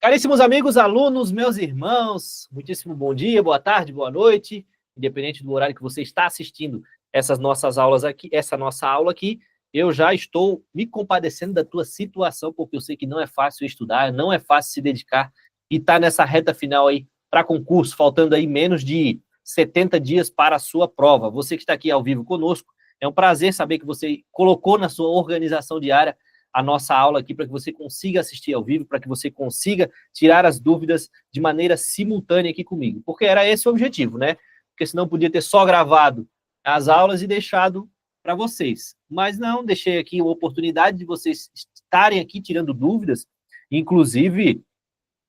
Caríssimos amigos, alunos, meus irmãos, muitíssimo bom dia, boa tarde, boa noite, independente do horário que você está assistindo essas nossas aulas aqui, essa nossa aula aqui, eu já estou me compadecendo da tua situação, porque eu sei que não é fácil estudar, não é fácil se dedicar e tá nessa reta final aí para concurso, faltando aí menos de 70 dias para a sua prova. Você que está aqui ao vivo conosco, é um prazer saber que você colocou na sua organização diária a nossa aula aqui para que você consiga assistir ao vivo, para que você consiga tirar as dúvidas de maneira simultânea aqui comigo, porque era esse o objetivo, né? Porque senão podia ter só gravado as aulas e deixado para vocês. Mas não, deixei aqui a oportunidade de vocês estarem aqui tirando dúvidas, inclusive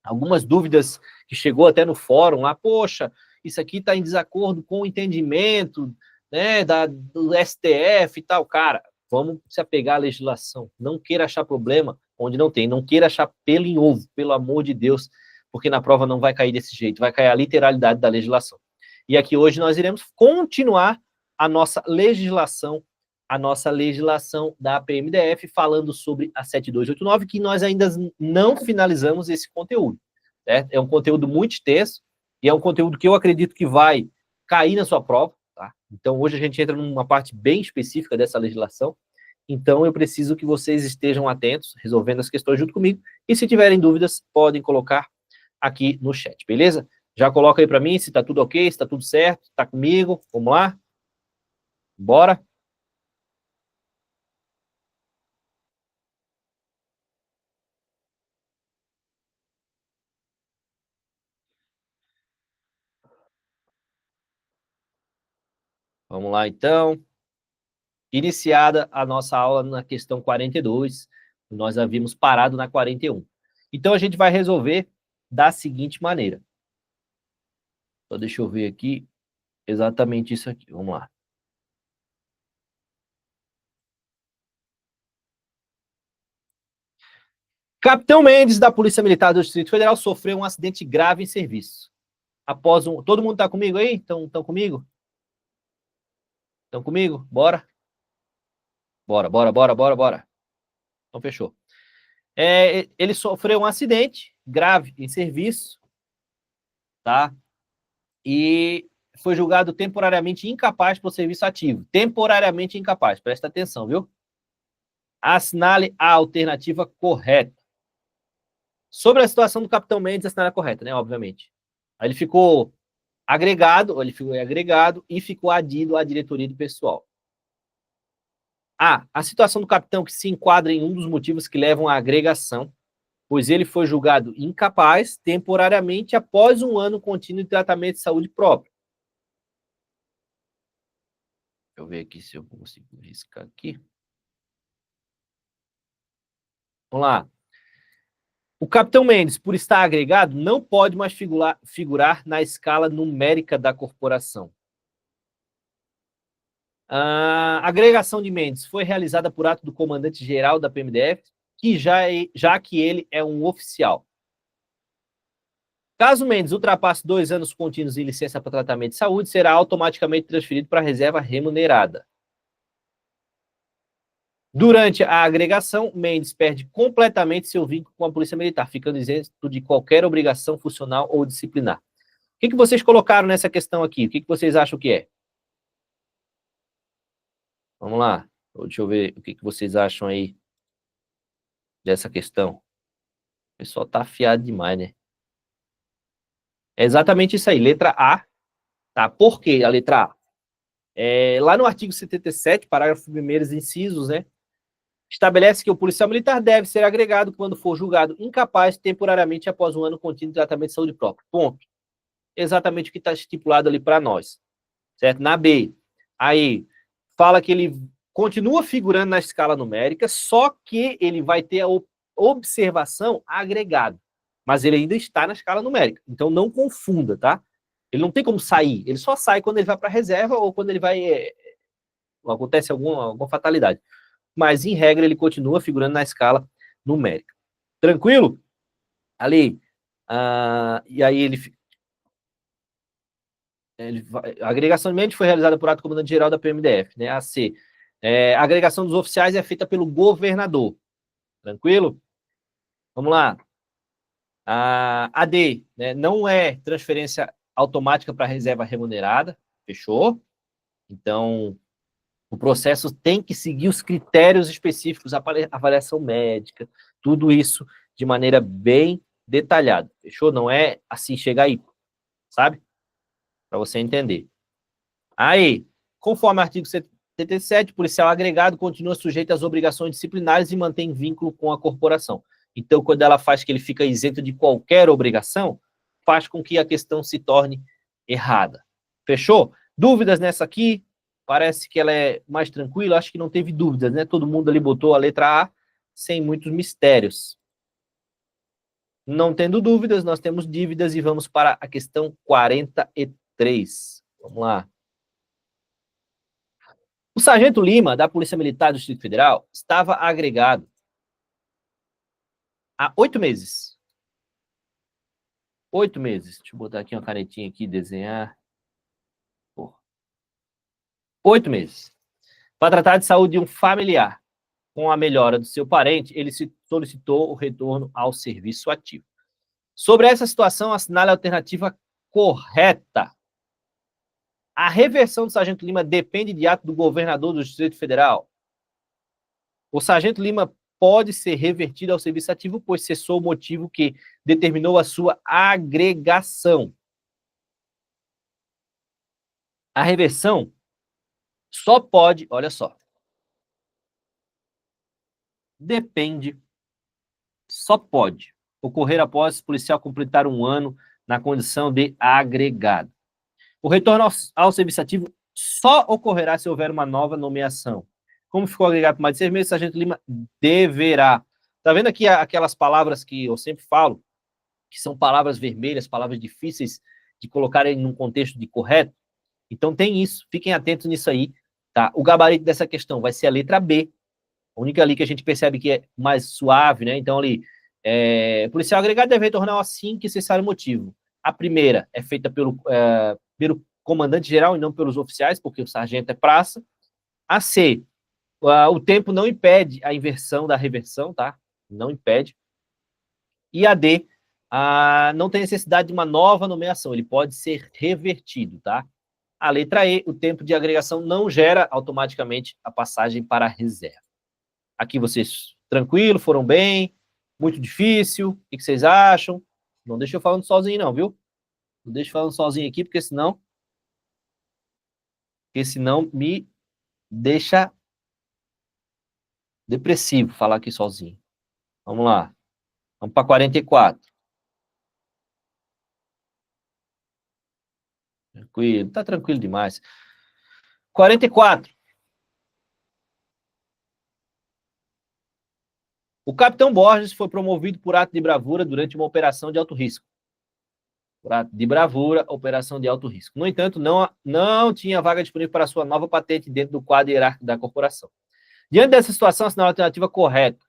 algumas dúvidas que chegou até no fórum lá, poxa, isso aqui está em desacordo com o entendimento, né, do STF e tal, cara, vamos se apegar à legislação, não queira achar problema onde não tem, não queira achar pelo em ovo, pelo amor de Deus, porque na prova não vai cair desse jeito, vai cair a literalidade da legislação. E aqui hoje nós iremos continuar a nossa legislação da PMDF, falando sobre a 7289, que nós ainda não finalizamos esse conteúdo. Certo? É um conteúdo muito extenso, e é um conteúdo que eu acredito que vai cair na sua prova. Tá? Então, hoje a gente entra numa parte bem específica dessa legislação, então eu preciso que vocês estejam atentos, resolvendo as questões junto comigo, e se tiverem dúvidas, podem colocar aqui no chat, beleza? Já coloca aí para mim se tá tudo ok, se tá tudo certo, tá comigo, vamos lá? Bora? Vamos lá, então. Iniciada a nossa aula na questão 42, nós havíamos parado na 41. Então, a gente vai resolver da seguinte maneira. Só deixa eu ver aqui exatamente isso aqui. Vamos lá. Capitão Mendes, da Polícia Militar do Distrito Federal, sofreu um acidente grave em serviço. Após um... Todo mundo está comigo aí? Estão comigo? Estão comigo? Bora? Bora. Então, fechou. Ele sofreu um acidente grave em serviço, tá? E foi julgado temporariamente incapaz para o serviço ativo. Temporariamente incapaz, presta atenção, viu? Assinale a alternativa correta. Sobre a situação do Capitão Mendes, assinale a correta, né? Obviamente. Aí ele ficou agregado e ficou adido à diretoria do pessoal. A situação do capitão que se enquadra em um dos motivos que levam à agregação, pois ele foi julgado incapaz temporariamente após um ano contínuo de tratamento de saúde próprio. Deixa eu ver aqui se eu consigo riscar aqui. Vamos lá. O Capitão Mendes, por estar agregado, não pode mais figurar na escala numérica da corporação. A agregação de Mendes foi realizada por ato do comandante-geral da PMDF, já que ele é um oficial. Caso Mendes ultrapasse 2 anos contínuos em licença para tratamento de saúde, será automaticamente transferido para a reserva remunerada. Durante a agregação, Mendes perde completamente seu vínculo com a Polícia Militar, ficando isento de qualquer obrigação funcional ou disciplinar. O que vocês colocaram nessa questão aqui? O que vocês acham que é? Vamos lá. Deixa eu ver o que vocês acham aí dessa questão. O pessoal tá afiado demais, né? É exatamente isso aí, letra A. Tá? Por que a letra A? Lá no artigo 77, parágrafo 1º, incisos, né? Estabelece que o policial militar deve ser agregado quando for julgado incapaz temporariamente após um ano contínuo de tratamento de saúde própria. Ponto. Exatamente o que está estipulado ali para nós. Certo? Na B, aí, fala que ele continua figurando na escala numérica, só que ele vai ter a observação agregado. Mas ele ainda está na escala numérica. Então, não confunda, tá? Ele não tem como sair. Ele só sai quando ele vai para a reserva ou quando ele vai... acontece alguma fatalidade. Mas, em regra, ele continua figurando na escala numérica. Tranquilo? Ali. E aí a agregação de Mendes foi realizada por ato do comandante-geral da PMDF, né? A C. A agregação dos oficiais é feita pelo governador. Tranquilo? Vamos lá. A AD, né, não é transferência automática para reserva remunerada, fechou? Então, o processo tem que seguir os critérios específicos, avaliação médica, tudo isso de maneira bem detalhada, fechou? Não é assim chegar aí, sabe? Para você entender. Aí, conforme o artigo 77, o policial agregado continua sujeito às obrigações disciplinares e mantém vínculo com a corporação. Então, quando ela faz que ele fica isento de qualquer obrigação, faz com que a questão se torne errada. Fechou? Dúvidas nessa aqui? Parece que ela é mais tranquila, acho que não teve dúvidas, né? Todo mundo ali botou a letra A sem muitos mistérios. Não tendo dúvidas, nós temos dívidas e vamos para a questão 43. Vamos lá. O sargento Lima, da Polícia Militar do Distrito Federal, estava agregado há 8 meses. 8 meses. Deixa eu botar aqui uma canetinha aqui, desenhar. 8 meses. Para tratar de saúde de um familiar. Com a melhora do seu parente, ele se solicitou o retorno ao serviço ativo. Sobre essa situação, assinale a alternativa correta. A reversão do sargento Lima depende de ato do governador do Distrito Federal. O sargento Lima pode ser revertido ao serviço ativo, pois cessou o motivo que determinou a sua agregação. A reversão só pode, olha só, depende, só pode ocorrer após o policial completar 1 ano na condição de agregado. O retorno ao serviço ativo só ocorrerá se houver uma nova nomeação. Como ficou agregado por mais de 6 meses, o sargento Lima deverá. Tá vendo aqui aquelas palavras que eu sempre falo, que são palavras vermelhas, palavras difíceis de colocarem num contexto de correto? Então tem isso, fiquem atentos nisso aí, tá? O gabarito dessa questão vai ser a letra B, a única ali que a gente percebe que é mais suave, né? Então ali, policial agregado deve retornar assim que cessar o motivo. A primeira é feita pelo comandante-geral e não pelos oficiais, porque o sargento é praça. A C, o tempo não impede a inversão da reversão, tá? Não impede. E a D, não tem necessidade de uma nova nomeação, ele pode ser revertido, tá? A letra E, o tempo de agregação não gera automaticamente a passagem para a reserva. Aqui vocês, tranquilo, foram bem, muito difícil, o que vocês acham? Não deixa eu falando sozinho não, viu? Não deixa eu falando sozinho aqui, porque senão me deixa depressivo falar aqui sozinho. Vamos lá. Vamos para 44. Tranquilo, tá tranquilo demais. 44. O capitão Borges foi promovido por ato de bravura durante uma operação de alto risco. Por ato de bravura, operação de alto risco. No entanto, não tinha vaga disponível para sua nova patente dentro do quadro hierárquico da corporação. Diante dessa situação, assinar a alternativa correta.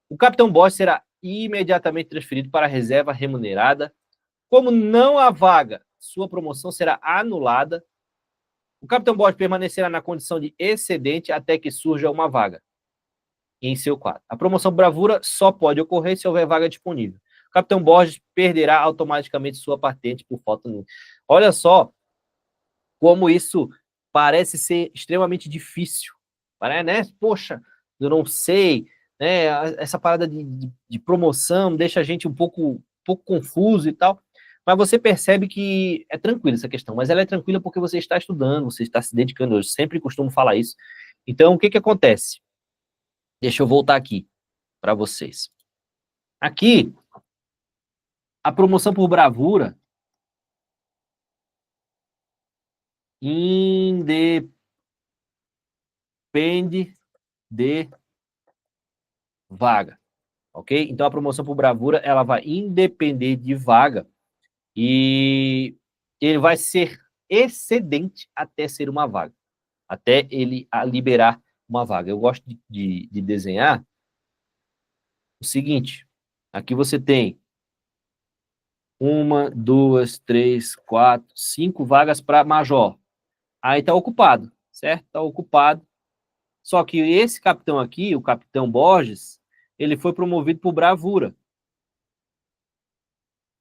O capitão Borges será imediatamente transferido para a reserva remunerada. Como não há vaga, sua promoção será anulada. O capitão Borges permanecerá na condição de excedente até que surja uma vaga em seu quadro. A promoção bravura só pode ocorrer se houver vaga disponível. O capitão Borges perderá automaticamente sua patente por falta de... Olha só como isso parece ser extremamente difícil. Parece, né? Poxa, eu não sei, né? Essa parada de promoção deixa a gente um pouco confuso e tal. Mas você percebe que é tranquila essa questão, mas ela é tranquila porque você está estudando, você está se dedicando. Eu sempre costumo falar isso. Então, o que acontece? Deixa eu voltar aqui para vocês. Aqui, a promoção por bravura independe de vaga, ok? Então, a promoção por bravura, ela vai independer de vaga e ele vai ser excedente até ser uma vaga, até ele liberar uma vaga. Eu gosto de desenhar o seguinte, aqui você tem 1, 2, 3, 4, 5 vagas para major. Aí está ocupado, certo? Está ocupado. Só que esse capitão aqui, o capitão Borges, ele foi promovido por bravura.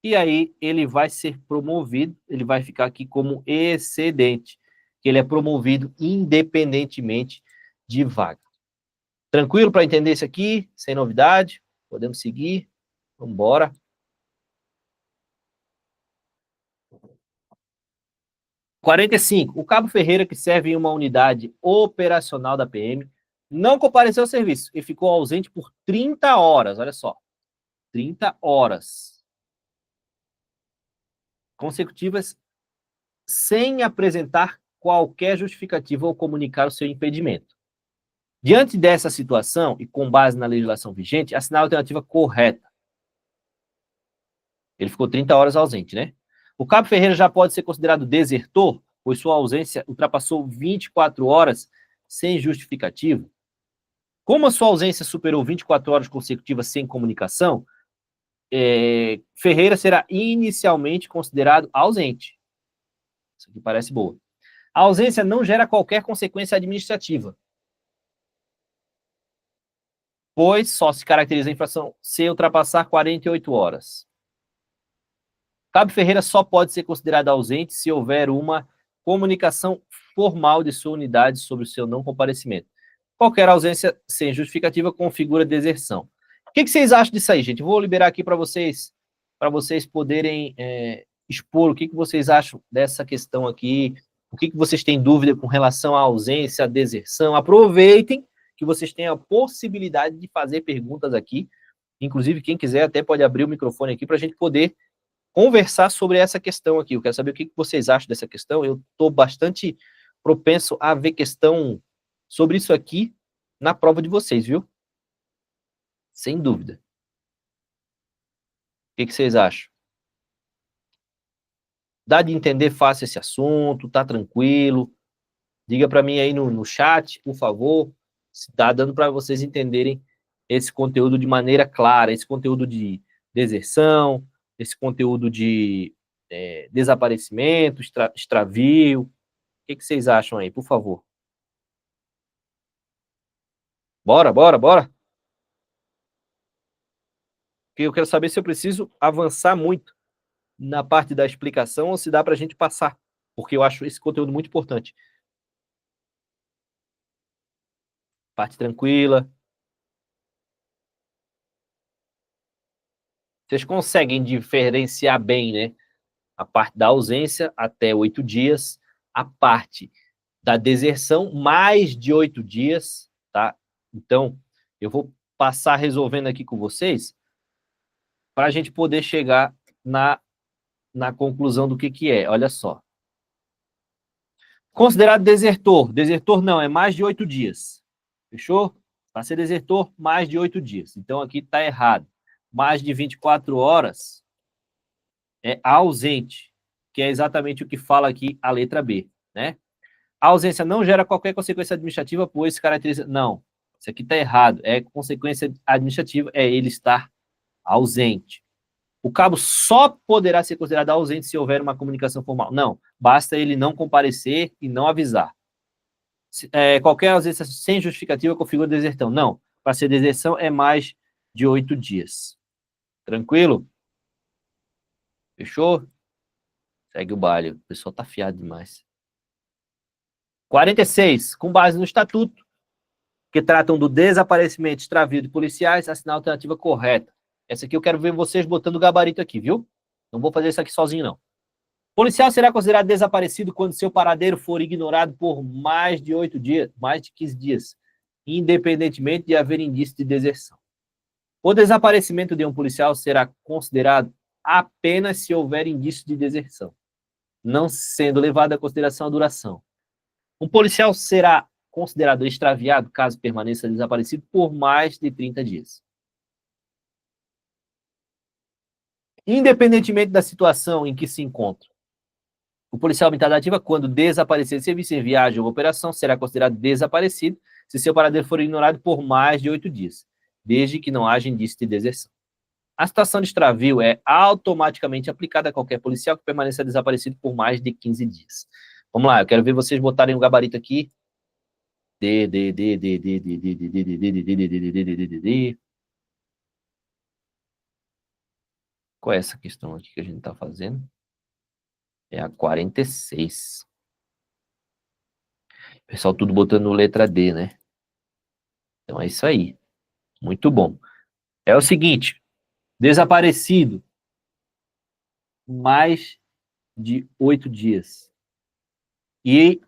e aí ele vai ser promovido, ele vai ficar aqui como excedente, que ele é promovido independentemente de vaga. Tranquilo para entender isso aqui? Sem novidade? Podemos seguir? Vamos embora. 45. O cabo Ferreira, que serve em uma unidade operacional da PM, não compareceu ao serviço e ficou ausente por 30 horas. Olha só. 30 horas consecutivas sem apresentar qualquer justificativa ou comunicar o seu impedimento. Diante dessa situação, e com base na legislação vigente, assinar a alternativa correta. Ele ficou 30 horas ausente, né? O cabo Ferreira já pode ser considerado desertor, pois sua ausência ultrapassou 24 horas sem justificativa. Como a sua ausência superou 24 horas consecutivas sem comunicação, Ferreira será inicialmente considerado ausente. Isso aqui parece boa. A ausência não gera qualquer consequência administrativa, pois só se caracteriza a infração se ultrapassar 48 horas. Cabo Ferreira só pode ser considerado ausente se houver uma comunicação formal de sua unidade sobre o seu não comparecimento. Qualquer ausência sem justificativa configura deserção. O que vocês acham disso aí, gente? Vou liberar aqui para vocês poderem expor o que vocês acham dessa questão aqui, o que vocês têm dúvida com relação à ausência, à deserção. Aproveitem que vocês têm a possibilidade de fazer perguntas aqui. Inclusive, quem quiser até pode abrir o microfone aqui para a gente poder conversar sobre essa questão aqui. Eu quero saber o que vocês acham dessa questão. Eu estou bastante propenso a ver questão sobre isso aqui na prova de vocês, viu? Sem dúvida. O que vocês acham? Dá de entender fácil esse assunto? Tá tranquilo? Diga para mim aí no chat, por favor, se tá dando para vocês entenderem esse conteúdo de maneira clara, esse conteúdo de deserção, esse conteúdo de desaparecimento, extravio. O que vocês acham aí, por favor? Bora. Porque eu quero saber se eu preciso avançar muito na parte da explicação ou se dá para a gente passar, porque eu acho esse conteúdo muito importante. Parte tranquila. Vocês conseguem diferenciar bem, né? A parte da ausência até 8 dias, a parte da deserção mais de 8 dias, tá? Então, eu vou passar resolvendo aqui com vocês para a gente poder chegar na conclusão do que é. Olha só. Considerado desertor. Desertor não, é mais de 8 dias. Fechou? Para ser desertor, mais de 8 dias. Então, aqui está errado. Mais de 24 horas é ausente, que é exatamente o que fala aqui a letra B, né? A ausência não gera qualquer consequência administrativa, pois se caracteriza... Não, isso aqui está errado. É consequência administrativa, é ele estar ausente. O cabo só poderá ser considerado ausente se houver uma comunicação formal. Não, basta ele não comparecer e não avisar. Qualquer ausência sem justificativa configura desertão. Não, para ser deserção é mais de 8 dias. Tranquilo? Fechou? Segue o baile. O pessoal tá afiado demais. 46. Com base no estatuto, que tratam do desaparecimento, extravio de policiais, assinar a alternativa correta. Essa aqui eu quero ver vocês botando o gabarito aqui, viu? Não vou fazer isso aqui sozinho, não. Policial será considerado desaparecido quando seu paradeiro for ignorado por mais de 8 dias, mais de 15 dias, independentemente de haver indício de deserção. O desaparecimento de um policial será considerado apenas se houver indício de deserção, não sendo levado em consideração a duração. Um policial será considerado extraviado caso permaneça desaparecido por mais de 30 dias. Independentemente da situação em que se encontra, o policial militar ativa, quando desaparecer de serviço em viagem ou operação, será considerado desaparecido se seu paradeiro for ignorado por mais de 8 dias, desde que não haja indício de deserção. A situação de extravio é automaticamente aplicada a qualquer policial que permaneça desaparecido por mais de 15 dias. Vamos lá, eu quero ver vocês botarem o gabarito aqui. Qual é essa questão aqui que a gente está fazendo? É a 46. Pessoal, tudo botando letra D, né? Então é isso aí. Muito bom. É o seguinte, desaparecido mais de 8 dias. E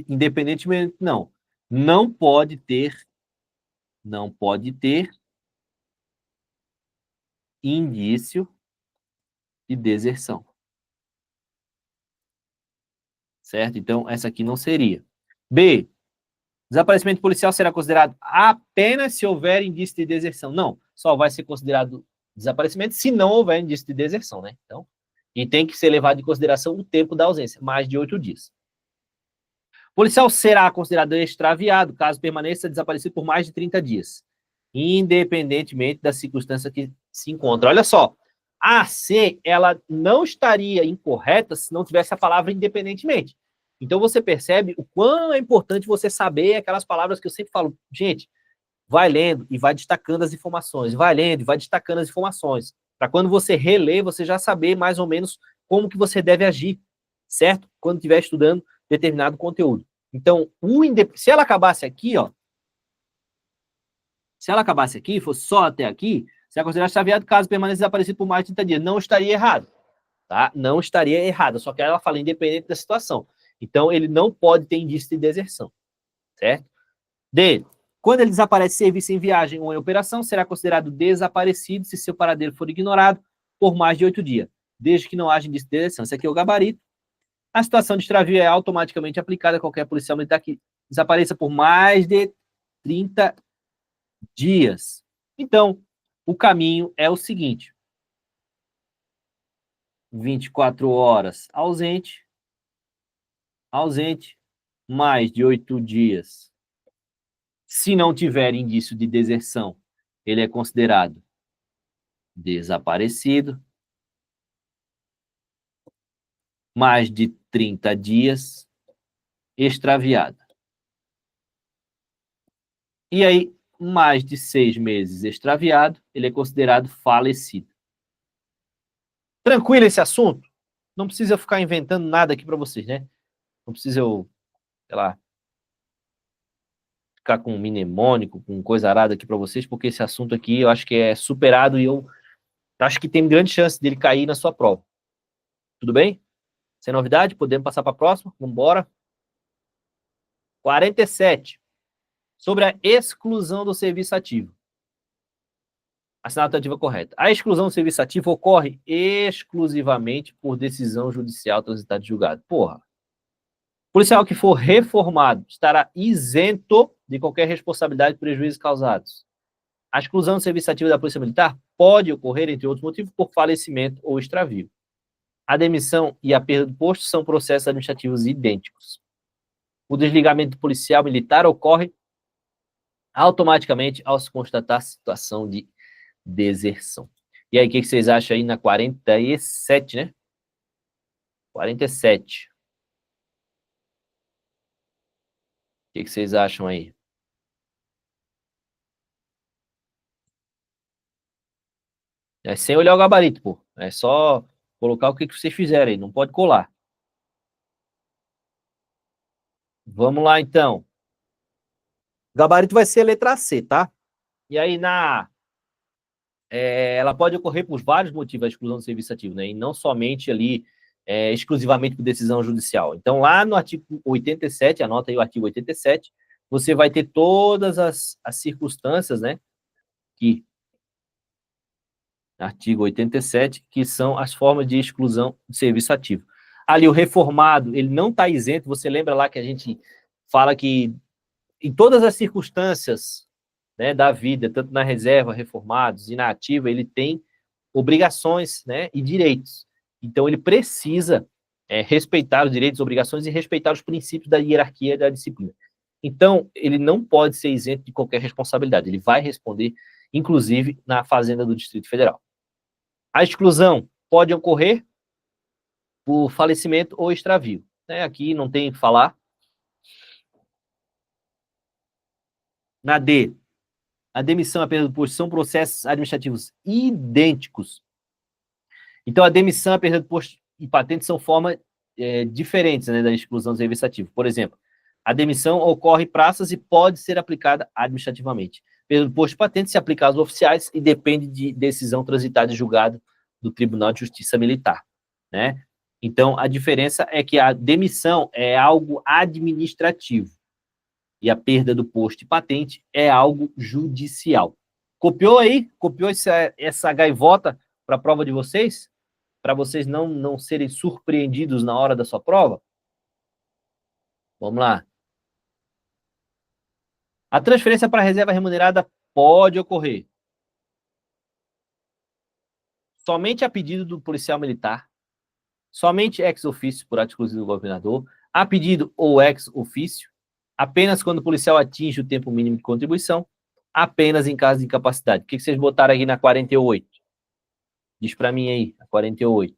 independentemente, não pode ter indício de deserção. Certo? Então, essa aqui não seria. B, desaparecimento policial será considerado apenas se houver indício de deserção. Não, só vai ser considerado desaparecimento se não houver indício de deserção, né? Então, e tem que ser levado em consideração o tempo da ausência, mais de 8 dias. O policial será considerado extraviado caso permaneça desaparecido por mais de 30 dias, independentemente da circunstância que se encontra. Olha só, a C, ela não estaria incorreta se não tivesse a palavra independentemente. Então você percebe o quão é importante você saber aquelas palavras que eu sempre falo. Gente, vai lendo e vai destacando as informações, vai lendo e vai destacando as informações, para quando você reler, você já saber mais ou menos como que você deve agir, certo? Quando estiver estudando determinado conteúdo. Então, se ela acabasse aqui, ó, se ela acabasse aqui, fosse só até aqui, você é considerado extraviado caso permaneça desaparecido por mais de 30 dias. Não estaria errado, tá? Não estaria errado, só que ela fala independente da situação. Então, ele não pode ter indício de deserção, certo? D. Quando ele desaparece de serviço em viagem ou em operação, será considerado desaparecido se seu paradeiro for ignorado por mais de 8 dias, desde que não haja indício de deserção. Esse aqui é o gabarito. A situação de extravio é automaticamente aplicada a qualquer policial militar que desapareça por mais de 30 dias. Então, o caminho é o seguinte: 24 horas ausente, mais de 8 dias. Se não tiver indício de deserção, ele é considerado desaparecido. Mais de 30 dias, extraviado. E aí, mais de 6 meses extraviado, ele é considerado falecido. Tranquilo esse assunto? Não precisa ficar inventando nada aqui para vocês, né? Não precisa eu, sei lá, ficar com mnemônico, com coisa arada aqui para vocês, porque esse assunto aqui eu acho que é superado e eu acho que tem grande chance dele cair na sua prova. Tudo bem? Sem novidade? Podemos passar para a próxima? Vamos embora. 47. Sobre a exclusão do serviço ativo. Assinatura correta. A exclusão do serviço ativo ocorre exclusivamente por decisão judicial transitada de julgado. Porra. Policial que for reformado estará isento de qualquer responsabilidade por prejuízos causados. A exclusão do serviço ativo da Polícia Militar pode ocorrer, entre outros motivos, por falecimento ou extravio. A demissão e a perda do posto são processos administrativos idênticos. O desligamento policial militar ocorre automaticamente ao se constatar situação de deserção. E aí, o que vocês acham aí na 47, né? 47. O que vocês acham aí? É sem olhar o gabarito, pô. É só colocar o que vocês fizerem aí, não pode colar. Vamos lá, então. O gabarito vai ser a letra C, tá? E aí, ela pode ocorrer por vários motivos, a exclusão do serviço ativo, né? E não somente ali, exclusivamente por decisão judicial. Então, lá no artigo 87, anota aí o artigo 87, você vai ter todas as circunstâncias, né? Que artigo 87, que são as formas de exclusão do serviço ativo. Ali, o reformado, ele não está isento, você lembra lá que a gente fala que em todas as circunstâncias, né, da vida, tanto na reserva, reformados e na ativa, ele tem obrigações, né, e direitos. Então, ele precisa respeitar os direitos, obrigações e respeitar os princípios da hierarquia e da disciplina. Então, ele não pode ser isento de qualquer responsabilidade, ele vai responder, inclusive, na Fazenda do Distrito Federal. A exclusão pode ocorrer por falecimento ou extravio. Aqui não tem o que falar. Na D, a demissão e a perda do posto são processos administrativos idênticos. Então, a demissão, a perda do posto e patente são formas diferentes, né, da exclusão do serviço ativo. Por exemplo, a demissão ocorre em praças e pode ser aplicada administrativamente. Perda do posto de patente se aplica aos oficiais e depende de decisão transitada e julgada do Tribunal de Justiça Militar, né? Então, a diferença é que a demissão é algo administrativo e a perda do posto de patente é algo judicial. Copiou aí? Copiou essa gaivota para a prova de vocês? Para vocês não serem surpreendidos na hora da sua prova? Vamos lá. A transferência para reserva remunerada pode ocorrer somente a pedido do policial militar, somente ex officio por ato exclusivo do governador, a pedido ou ex officio, apenas quando o policial atinge o tempo mínimo de contribuição, apenas em caso de incapacidade. O que vocês botaram aqui na 48? Diz para mim aí, a 48.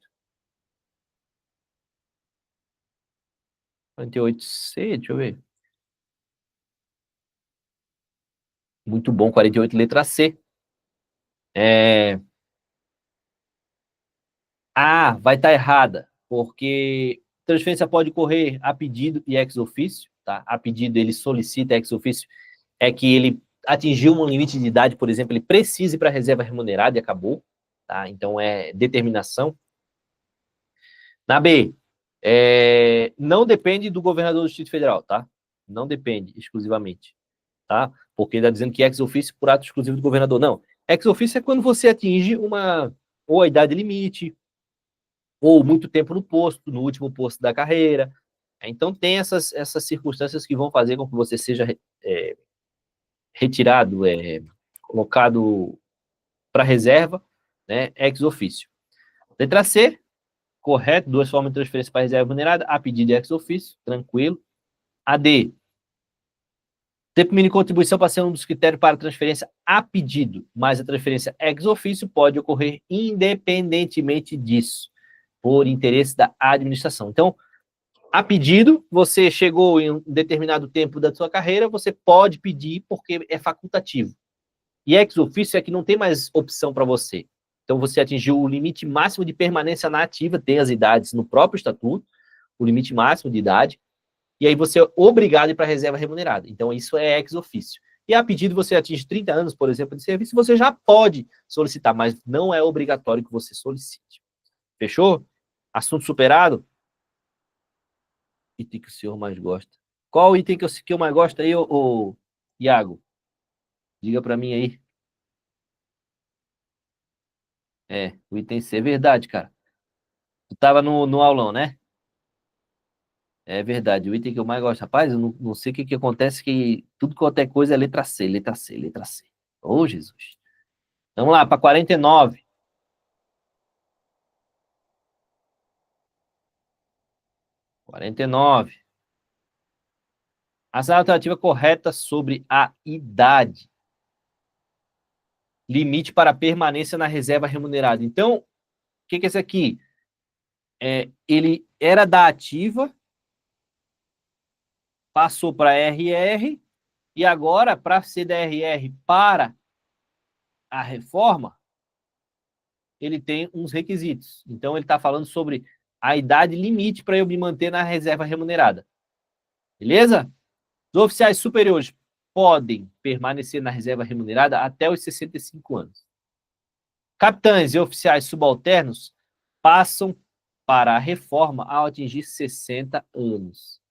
48C, deixa eu ver. Muito bom, 48, letra C. Vai estar errada, porque transferência pode ocorrer a pedido e ex officio, tá? A pedido ele solicita, ex officio é que ele atingiu um limite de idade, por exemplo, ele precisa ir para a reserva remunerada e acabou, tá? Então é determinação. Na B, não depende do governador do Distrito Federal, tá? Não depende exclusivamente, tá? Porque ele está dizendo que ex officio por ato exclusivo do governador. Não. Ex officio é quando você atinge ou a idade limite, ou muito tempo no posto, no último posto da carreira. Então, tem essas circunstâncias que vão fazer com que você seja retirado, colocado para reserva, né, ex officio. Letra C, correto, duas formas de transferência para reserva remunerada, a pedido e ex officio, tranquilo. A D, tempo mínimo de contribuição para ser um dos critérios para transferência a pedido, mas a transferência ex officio pode ocorrer independentemente disso, por interesse da administração. Então, a pedido, você chegou em um determinado tempo da sua carreira, você pode pedir porque é facultativo. E ex officio é que não tem mais opção para você. Então, você atingiu o limite máximo de permanência na ativa, tem as idades no próprio estatuto, o limite máximo de idade, e aí você é obrigado a ir para a reserva remunerada. Então, isso é ex officio. E a pedido você atinge 30 anos, por exemplo, de serviço, você já pode solicitar, mas não é obrigatório que você solicite. Fechou? Assunto superado? Item que o senhor mais gosta. Qual o item que eu mais gosto aí, ô Iago? Diga para mim aí. O item C. É verdade, cara. Tu tava no aulão, né? É verdade. O item que eu mais gosto. Rapaz, eu não sei o que acontece, que tudo quanto é coisa é letra C, letra C, letra C. Ô, Jesus. Vamos lá, para 49. 49. Ação alternativa correta sobre a idade. Limite para permanência na reserva remunerada. Então, o que é esse aqui? Ele era da ativa, passou para RR, e agora, para ser da RR para a reforma, ele tem uns requisitos. Então, ele está falando sobre a idade limite para eu me manter na reserva remunerada. Beleza? Os oficiais superiores podem permanecer na reserva remunerada até os 65 anos. Capitães e oficiais subalternos passam para a reforma ao atingir 60 anos.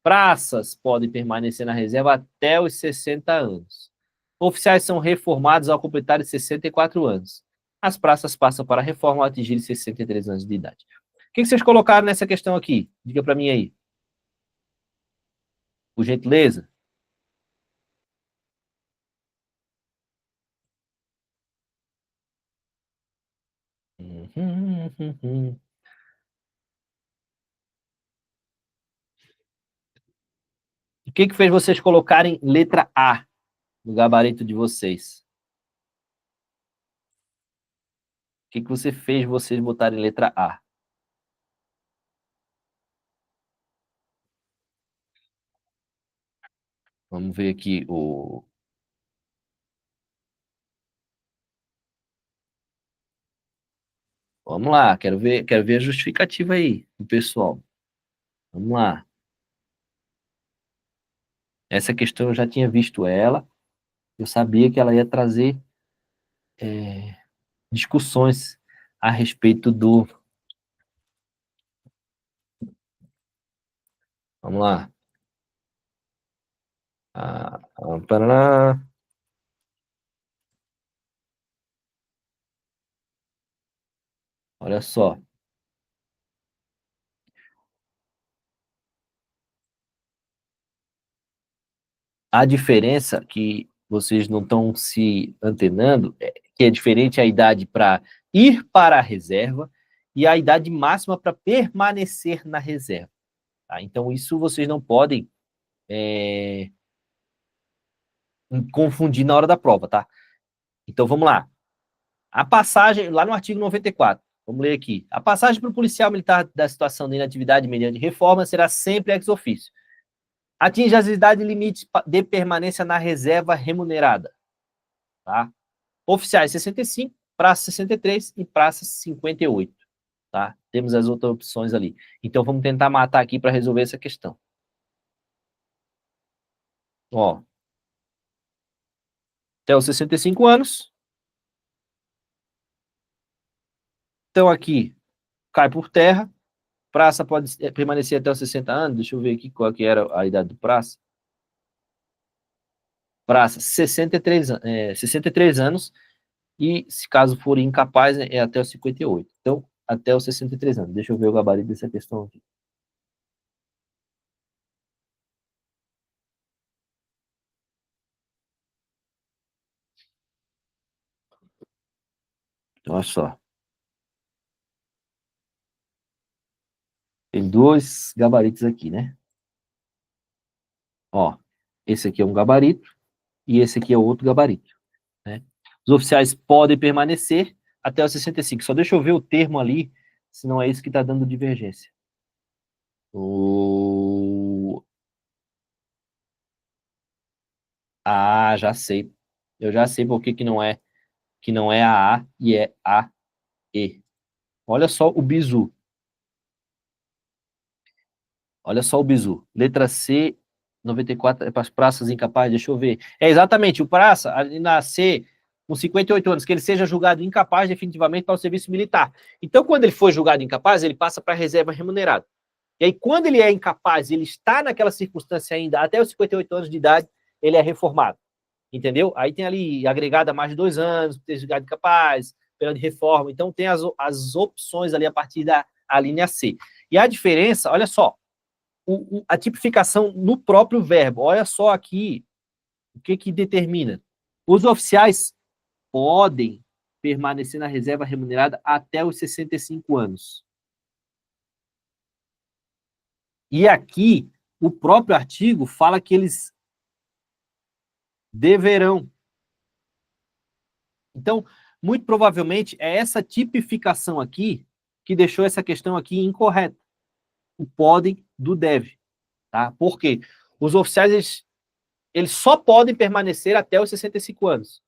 Praças podem permanecer na reserva até os 60 anos. Oficiais são reformados ao completar 64 anos. As praças passam para a reforma ao atingir 63 anos de idade. O que vocês colocaram nessa questão aqui? Diga para mim aí. Por gentileza. O que fez vocês colocarem letra A no gabarito de vocês? O que você fez vocês botarem letra A? Vamos ver aqui o. Vamos lá, quero ver a justificativa aí do pessoal. Vamos lá. Essa questão eu já tinha visto ela, eu sabia que ela ia trazer discussões a respeito do... Vamos lá. Parará. Olha só. A diferença que vocês não estão se antenando é que é diferente a idade para ir para a reserva e a idade máxima para permanecer na reserva. Tá? Então, isso vocês não podem confundir na hora da prova, tá? Então, vamos lá. A passagem, lá no artigo 94, vamos ler aqui. A passagem para o policial militar da situação de inatividade mediante reforma será sempre ex officio. Atinge as idades limites de permanência na reserva remunerada. Tá? Oficiais 65, praça 63 e praça 58. Tá? Temos as outras opções ali. Então, vamos tentar matar aqui para resolver essa questão. Ó, até os 65 anos. Então, aqui, cai por terra. Praça pode permanecer até os 60 anos. Deixa eu ver aqui qual que era a idade do praça. Praça, 63 anos. E, se caso for incapaz, é até os 58. Então, até os 63 anos. Deixa eu ver o gabarito dessa questão aqui. Então, olha só. Tem dois gabaritos aqui, né? Ó, esse aqui é um gabarito e esse aqui é outro gabarito, né? Os oficiais podem permanecer até os 65. Só deixa eu ver o termo ali, se não é isso que está dando divergência. Ah, já sei. Eu já sei por que não é a A e é a E. Olha só o bizu. Olha só o bizu. Letra C, 94 é para as praças incapazes, deixa eu ver. É exatamente, o praça, ali na C, com 58 anos, que ele seja julgado incapaz definitivamente para o serviço militar. Então, quando ele for julgado incapaz, ele passa para a reserva remunerada. E aí, quando ele é incapaz, ele está naquela circunstância ainda, até os 58 anos de idade, ele é reformado. Entendeu? Aí tem ali agregado a mais de 2 anos, ter julgado incapaz, pela de reforma. Então, tem as opções ali a partir da a linha C. E a diferença, olha só, a tipificação no próprio verbo. Olha só aqui o que determina. Os oficiais podem permanecer na reserva remunerada até os 65 anos. E aqui, o próprio artigo fala que eles deverão. Então, muito provavelmente, é essa tipificação aqui que deixou essa questão aqui incorreta. O podem do deve. Tá? Por quê? Os oficiais, eles só podem permanecer até os 65 anos.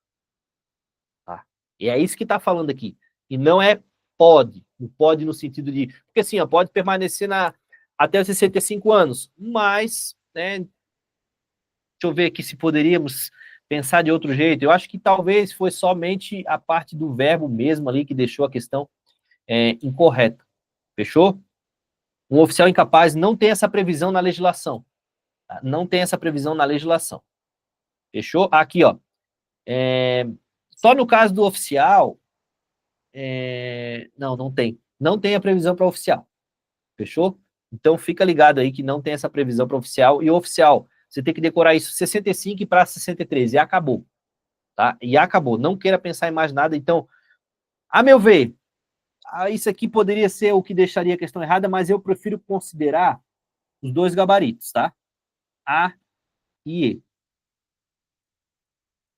Tá? E é isso que está falando aqui. E não é pode. Não pode no sentido de... Porque assim, ó, pode permanecer até os 65 anos. Mas, né, deixa eu ver aqui se poderíamos pensar de outro jeito. Eu acho que talvez foi somente a parte do verbo mesmo ali que deixou a questão incorreta. Fechou? Um oficial incapaz não tem essa previsão na legislação. Tá? Não tem essa previsão na legislação. Fechou? Aqui, ó. Só no caso do oficial, não tem. Não tem a previsão para oficial. Fechou? Então fica ligado aí que não tem essa previsão para oficial. E oficial, você tem que decorar isso 65 e para 63. E acabou. Tá? E acabou. Não queira pensar em mais nada. Então, a meu ver, isso aqui poderia ser o que deixaria a questão errada, mas eu prefiro considerar os dois gabaritos, tá? A e E.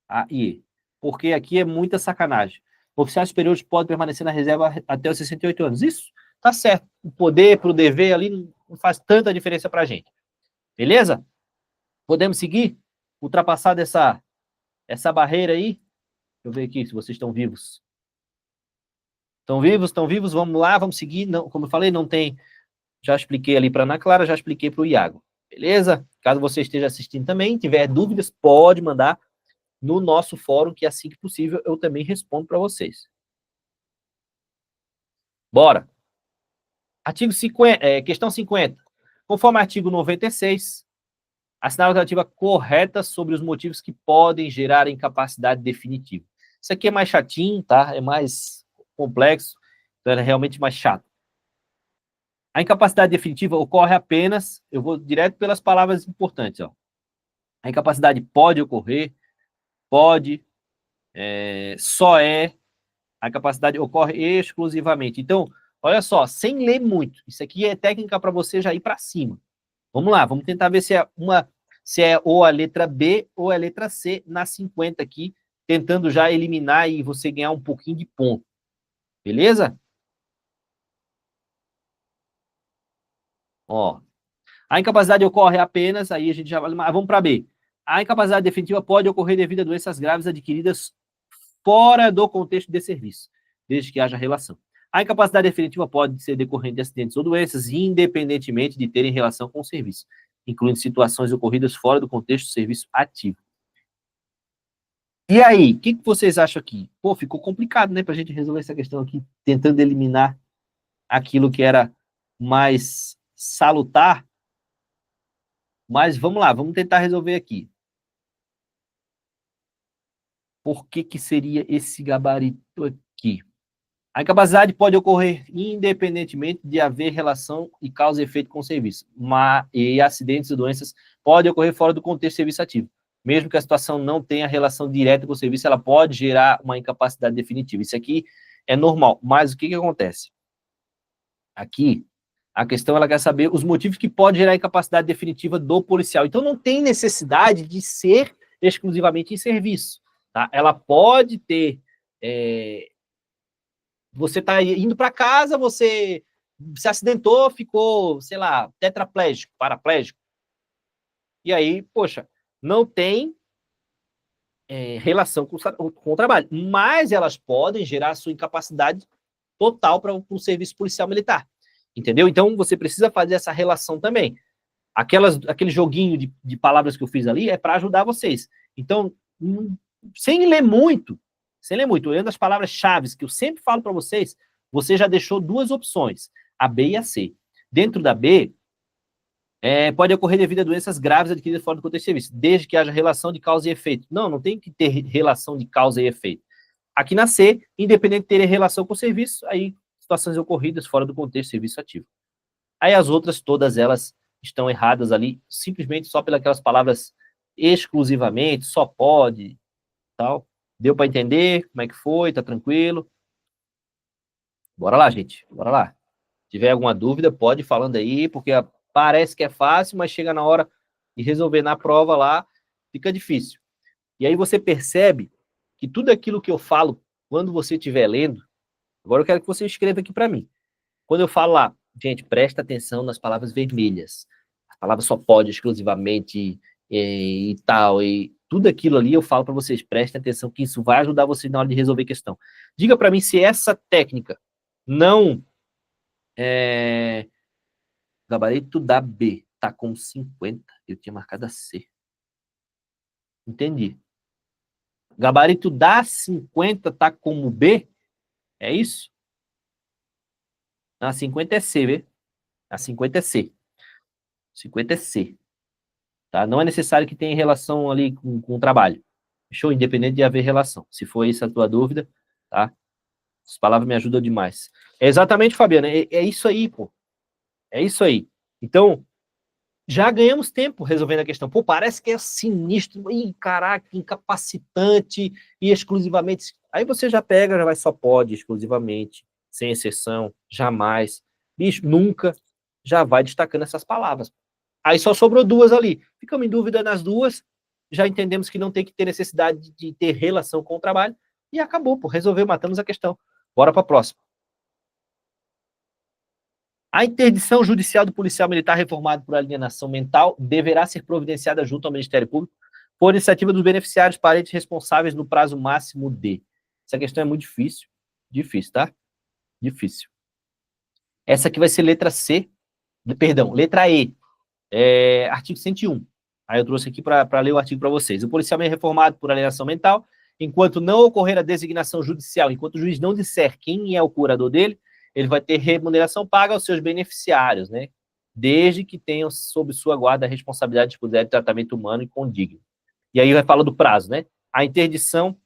A e E. Porque aqui é muita sacanagem. Oficiais superiores podem permanecer na reserva até os 68 anos. Isso tá certo. O poder para o dever ali não faz tanta diferença para a gente. Beleza? Podemos seguir? Ultrapassar essa barreira aí? Deixa eu ver aqui se vocês estão vivos. Estão vivos? Vamos lá, vamos seguir. Não, como eu falei, não tem... Já expliquei ali para Ana Clara, já expliquei para o Iago. Beleza? Caso você esteja assistindo também, tiver dúvidas, pode mandar no nosso fórum, que assim que possível eu também respondo para vocês. Bora! Artigo 50, questão 50. Conforme artigo 96, assinar a alternativa correta sobre os motivos que podem gerar incapacidade definitiva. Isso aqui é mais chatinho, tá? É mais complexo, então é realmente mais chato. A incapacidade definitiva ocorre apenas, eu vou direto pelas palavras importantes, ó. A incapacidade pode ocorrer, pode, só é, a capacidade ocorre exclusivamente. Então, olha só, sem ler muito, isso aqui é técnica para você já ir para cima. Vamos lá, vamos tentar ver se é ou a letra B ou a letra C na 50 aqui, tentando já eliminar e você ganhar um pouquinho de ponto. Beleza? Ó, a incapacidade ocorre apenas, aí a gente já vai... Vamos para B. A incapacidade definitiva pode ocorrer devido a doenças graves adquiridas fora do contexto de serviço, desde que haja relação. A incapacidade definitiva pode ser decorrente de acidentes ou doenças, independentemente de terem relação com o serviço, incluindo situações ocorridas fora do contexto do serviço ativo. E aí, o que vocês acham aqui? Pô, ficou complicado, né, pra gente resolver essa questão aqui, tentando eliminar aquilo que era mais salutar, mas vamos lá, vamos tentar resolver aqui. Por que seria esse gabarito aqui? A incapacidade pode ocorrer independentemente de haver relação e causa e efeito com o serviço, e acidentes e doenças podem ocorrer fora do contexto de serviço ativo. Mesmo que a situação não tenha relação direta com o serviço, ela pode gerar uma incapacidade definitiva. Isso aqui é normal, mas o que acontece? Aqui, a questão ela quer saber os motivos que podem gerar incapacidade definitiva do policial. Então, não tem necessidade de ser exclusivamente em serviço. Tá? Ela pode ter... Você está indo para casa, você se acidentou, ficou, sei lá, tetraplégico, paraplégico. E aí, poxa, não tem relação com o trabalho. Mas elas podem gerar sua incapacidade total para o serviço policial militar. Entendeu? Então, você precisa fazer essa relação também. Aquele joguinho de palavras que eu fiz ali é para ajudar vocês. Então, sem ler muito, olhando as palavras-chave que eu sempre falo para vocês, você já deixou duas opções, a B e a C. Dentro da B, pode ocorrer devido a doenças graves adquiridas fora do contexto de serviço, desde que haja relação de causa e efeito. Não tem que ter relação de causa e efeito. Aqui na C, independente de ter relação com o serviço, aí situações ocorridas fora do contexto de serviço ativo. Aí as outras, todas elas estão erradas ali, simplesmente só pelas palavras exclusivamente, só pode, tal. Deu para entender como é que foi? Tá tranquilo? Bora lá, gente. Bora lá. Se tiver alguma dúvida, pode ir falando aí, porque parece que é fácil, mas chega na hora de resolver na prova lá, fica difícil. E aí você percebe que tudo aquilo que eu falo, quando você estiver lendo, agora eu quero que você escreva aqui para mim. Quando eu falo lá, gente, presta atenção nas palavras vermelhas. A palavra só pode exclusivamente e tal, e tudo aquilo ali eu falo para vocês, prestem atenção que isso vai ajudar vocês na hora de resolver a questão. Diga para mim se essa técnica não gabarito da B tá com 50, eu tinha marcado a C. Entendi. Gabarito da 50 tá como B? É isso? A 50 é C, vê? A 50 é C. 50 é C. Tá? Não é necessário que tenha relação ali com o trabalho. Fechou? Independente de haver relação. Se for essa a tua dúvida, tá? As palavras me ajudam demais. É exatamente, Fabiana, é isso aí, pô. É isso aí. Então, já ganhamos tempo resolvendo a questão. Pô, parece que é sinistro. Ih, caraca, incapacitante e exclusivamente. Aí você já pega, já vai só pode, exclusivamente, sem exceção, jamais. Bicho, nunca. Já vai destacando essas palavras. Aí só sobrou duas ali. Ficamos em dúvida nas duas, já entendemos que não tem que ter necessidade de ter relação com o trabalho, e acabou, pô, resolveu, matamos a questão. Bora para a próxima. A interdição judicial do policial militar reformado por alienação mental deverá ser providenciada junto ao Ministério Público por iniciativa dos beneficiários, parentes responsáveis no prazo máximo de... Essa questão é muito difícil, tá? Difícil. Essa aqui vai ser letra C, perdão, letra E, artigo 101. Aí eu trouxe aqui para ler o artigo para vocês. O policiamento é reformado por alienação mental, enquanto não ocorrer a designação judicial, enquanto o juiz não disser quem é o curador dele, ele vai ter remuneração paga aos seus beneficiários, né? Desde que tenham sob sua guarda a responsabilidade de cuidar de tratamento humano e condigno. E aí vai falar do prazo, né? A interdição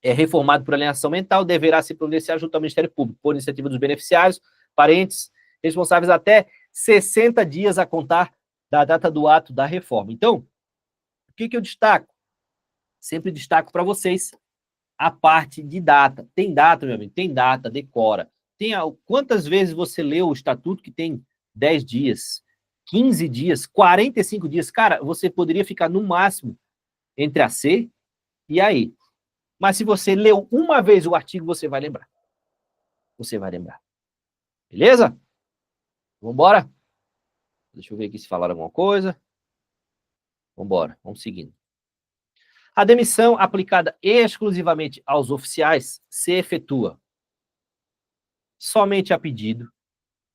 é reformado por alienação mental, deverá se providenciar junto ao Ministério Público, por iniciativa dos beneficiários, parentes, responsáveis até 60 dias a contar da data do ato da reforma. Então, o que eu destaco? Sempre destaco para vocês a parte de data. Tem data, meu amigo? Tem data, decora. Quantas vezes você leu o estatuto que tem 10 dias, 15 dias, 45 dias? Cara, você poderia ficar no máximo entre a C e a E. Mas se você leu uma vez o artigo, você vai lembrar. Você vai lembrar. Beleza? Vamos embora? Deixa eu ver aqui se falaram alguma coisa. Vamos embora, vamos seguindo. A demissão aplicada exclusivamente aos oficiais se efetua somente a pedido,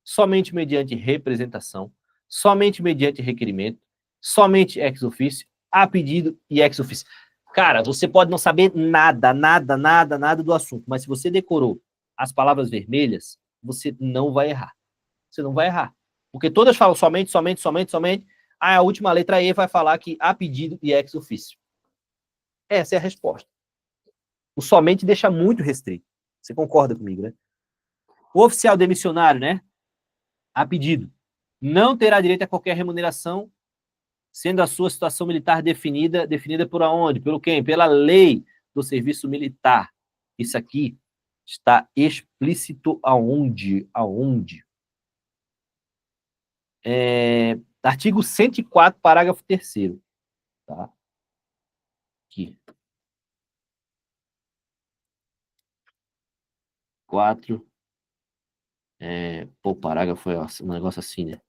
somente mediante representação, somente mediante requerimento, somente ex officio, a pedido e ex officio. Cara, você pode não saber nada do assunto, mas se você decorou as palavras vermelhas, você não vai errar. Você não vai errar. Porque todas falam somente. Aí a última letra E vai falar que a pedido e ex officio. Essa é a resposta. O somente deixa muito restrito. Você concorda comigo, né? O oficial demissionário, né? A pedido, não terá direito a qualquer remuneração, sendo a sua situação militar definida por aonde? Pelo quem? Pela lei do serviço militar. Isso aqui está explícito aonde? Artigo 104, parágrafo 3º. Tá? Aqui. 4. O parágrafo é um negócio assim, né?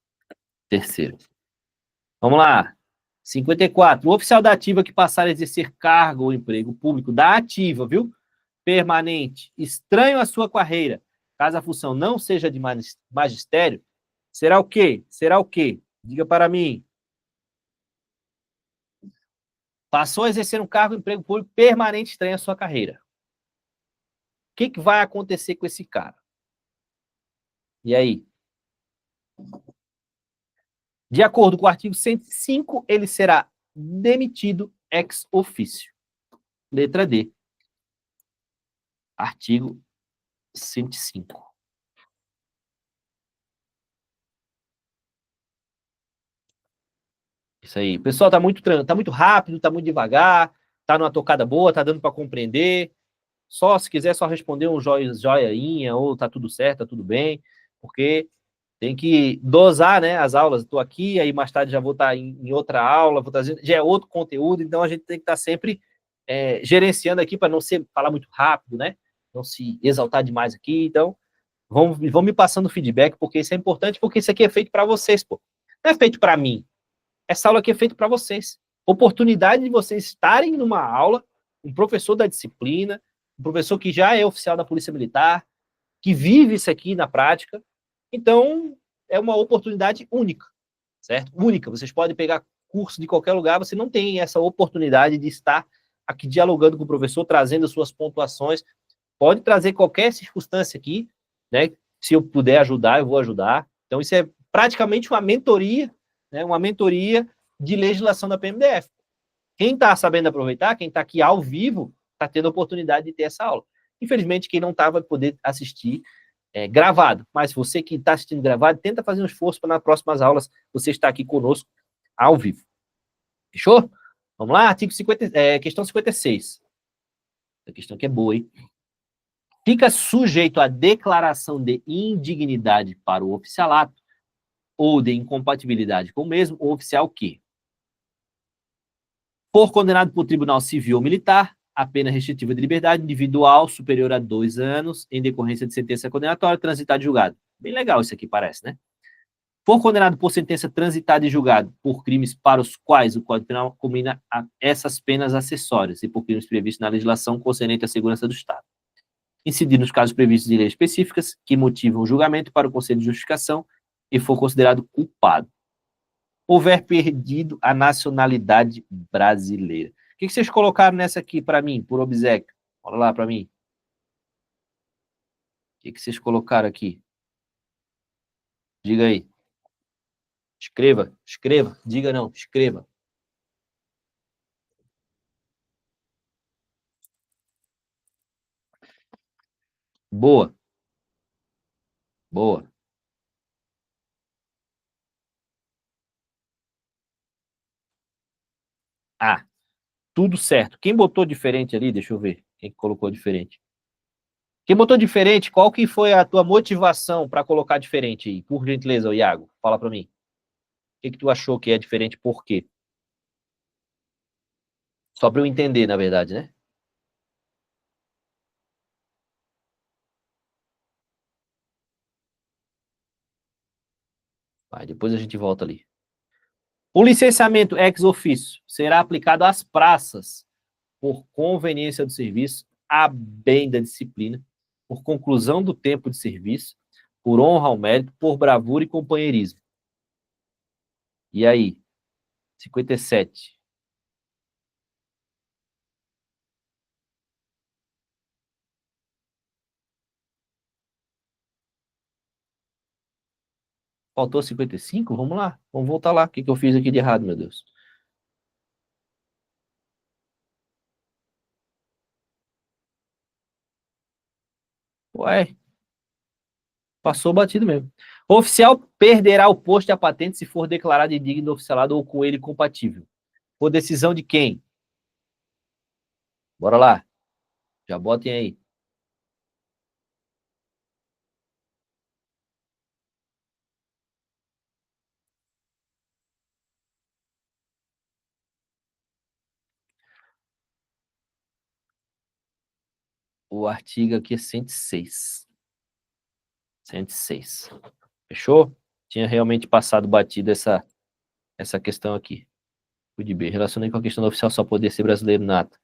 3º. Vamos lá. 54. O oficial da ativa que passar a exercer cargo ou emprego público da ativa, viu? Permanente, estranho à sua carreira, caso a função não seja de magistério, será o quê? Diga para mim. Passou a exercer um cargo ou emprego público permanente estranho à sua carreira. O que vai acontecer com esse cara? E aí? De acordo com o artigo 105, ele será demitido ex officio. Letra D. Artigo 105. Isso aí. Pessoal, tá muito rápido, tá muito devagar, tá numa tocada boa, tá dando para compreender. Só se quiser só responder um joinha ou tá tudo certo, tá tudo bem, porque tem que dosar, né, as aulas. Estou aqui, aí mais tarde já vou estar em outra aula, vou trazer, já é outro conteúdo, então a gente tem que estar sempre gerenciando aqui para não falar muito rápido, né? Não se exaltar demais aqui. Então, vão me passando feedback, porque isso é importante, porque isso aqui é feito para vocês, pô. Não é feito para mim. Essa aula aqui é feita para vocês. Oportunidade de vocês estarem numa aula, um professor da disciplina, um professor que já é oficial da Polícia Militar, que vive isso aqui na prática. Então, é uma oportunidade única, certo? Única. Vocês podem pegar curso de qualquer lugar, você não tem essa oportunidade de estar aqui dialogando com o professor, trazendo suas pontuações. Pode trazer qualquer circunstância aqui, né? Se eu puder ajudar, eu vou ajudar. Então, isso é praticamente uma mentoria, né? Uma mentoria de legislação da PMDF. Quem está sabendo aproveitar, quem está aqui ao vivo, está tendo a oportunidade de ter essa aula. Infelizmente, quem não está vai poder assistir gravado. Mas você que está assistindo gravado, tenta fazer um esforço para nas próximas aulas você estar aqui conosco ao vivo. Fechou? Vamos lá? Artigo 50, questão 56. Essa questão aqui é boa, hein? Fica sujeito à declaração de indignidade para o oficialato ou de incompatibilidade com o mesmo o oficial que for condenado por tribunal civil ou militar a pena restritiva de liberdade individual superior a 2 anos em decorrência de sentença condenatória transitada e julgado. Bem legal isso aqui, parece, né? For condenado por sentença transitada e julgado por crimes para os quais o Código Penal combina essas penas acessórias e por crimes previstos na legislação concernente à segurança do Estado. incidir nos casos previstos em leis específicas que motivam o julgamento para o conselho de justificação e for considerado culpado. Houver perdido a nacionalidade brasileira. O que vocês colocaram nessa aqui para mim, por obséquio? Olha lá para mim. O que vocês colocaram aqui? Diga aí. Escreva, escreva. Diga não, escreva. Boa, boa. Ah, tudo certo. Quem botou diferente ali, deixa eu ver. Quem colocou diferente? Quem botou diferente, qual que foi a tua motivação para colocar diferente aí? Por gentileza, Iago, fala para mim. O que tu achou que é diferente, por quê? Só para eu entender, na verdade, né? Vai, depois a gente volta ali. O licenciamento ex officio será aplicado às praças por conveniência do serviço, a bem da disciplina, por conclusão do tempo de serviço, por honra ao mérito, por bravura e companheirismo. E aí? 57. Faltou 55? Vamos lá. Vamos voltar lá. O que eu fiz aqui de errado, meu Deus? Ué, passou batido mesmo. O oficial perderá o posto e a patente se for declarado indigno do oficialado ou com ele compatível. Por decisão de quem? Bora lá. Já botem aí. O artigo aqui é 106. 106. Fechou? Tinha realmente passado batido essa questão aqui. O de B. Relacionei com a questão do oficial só poder ser brasileiro nato.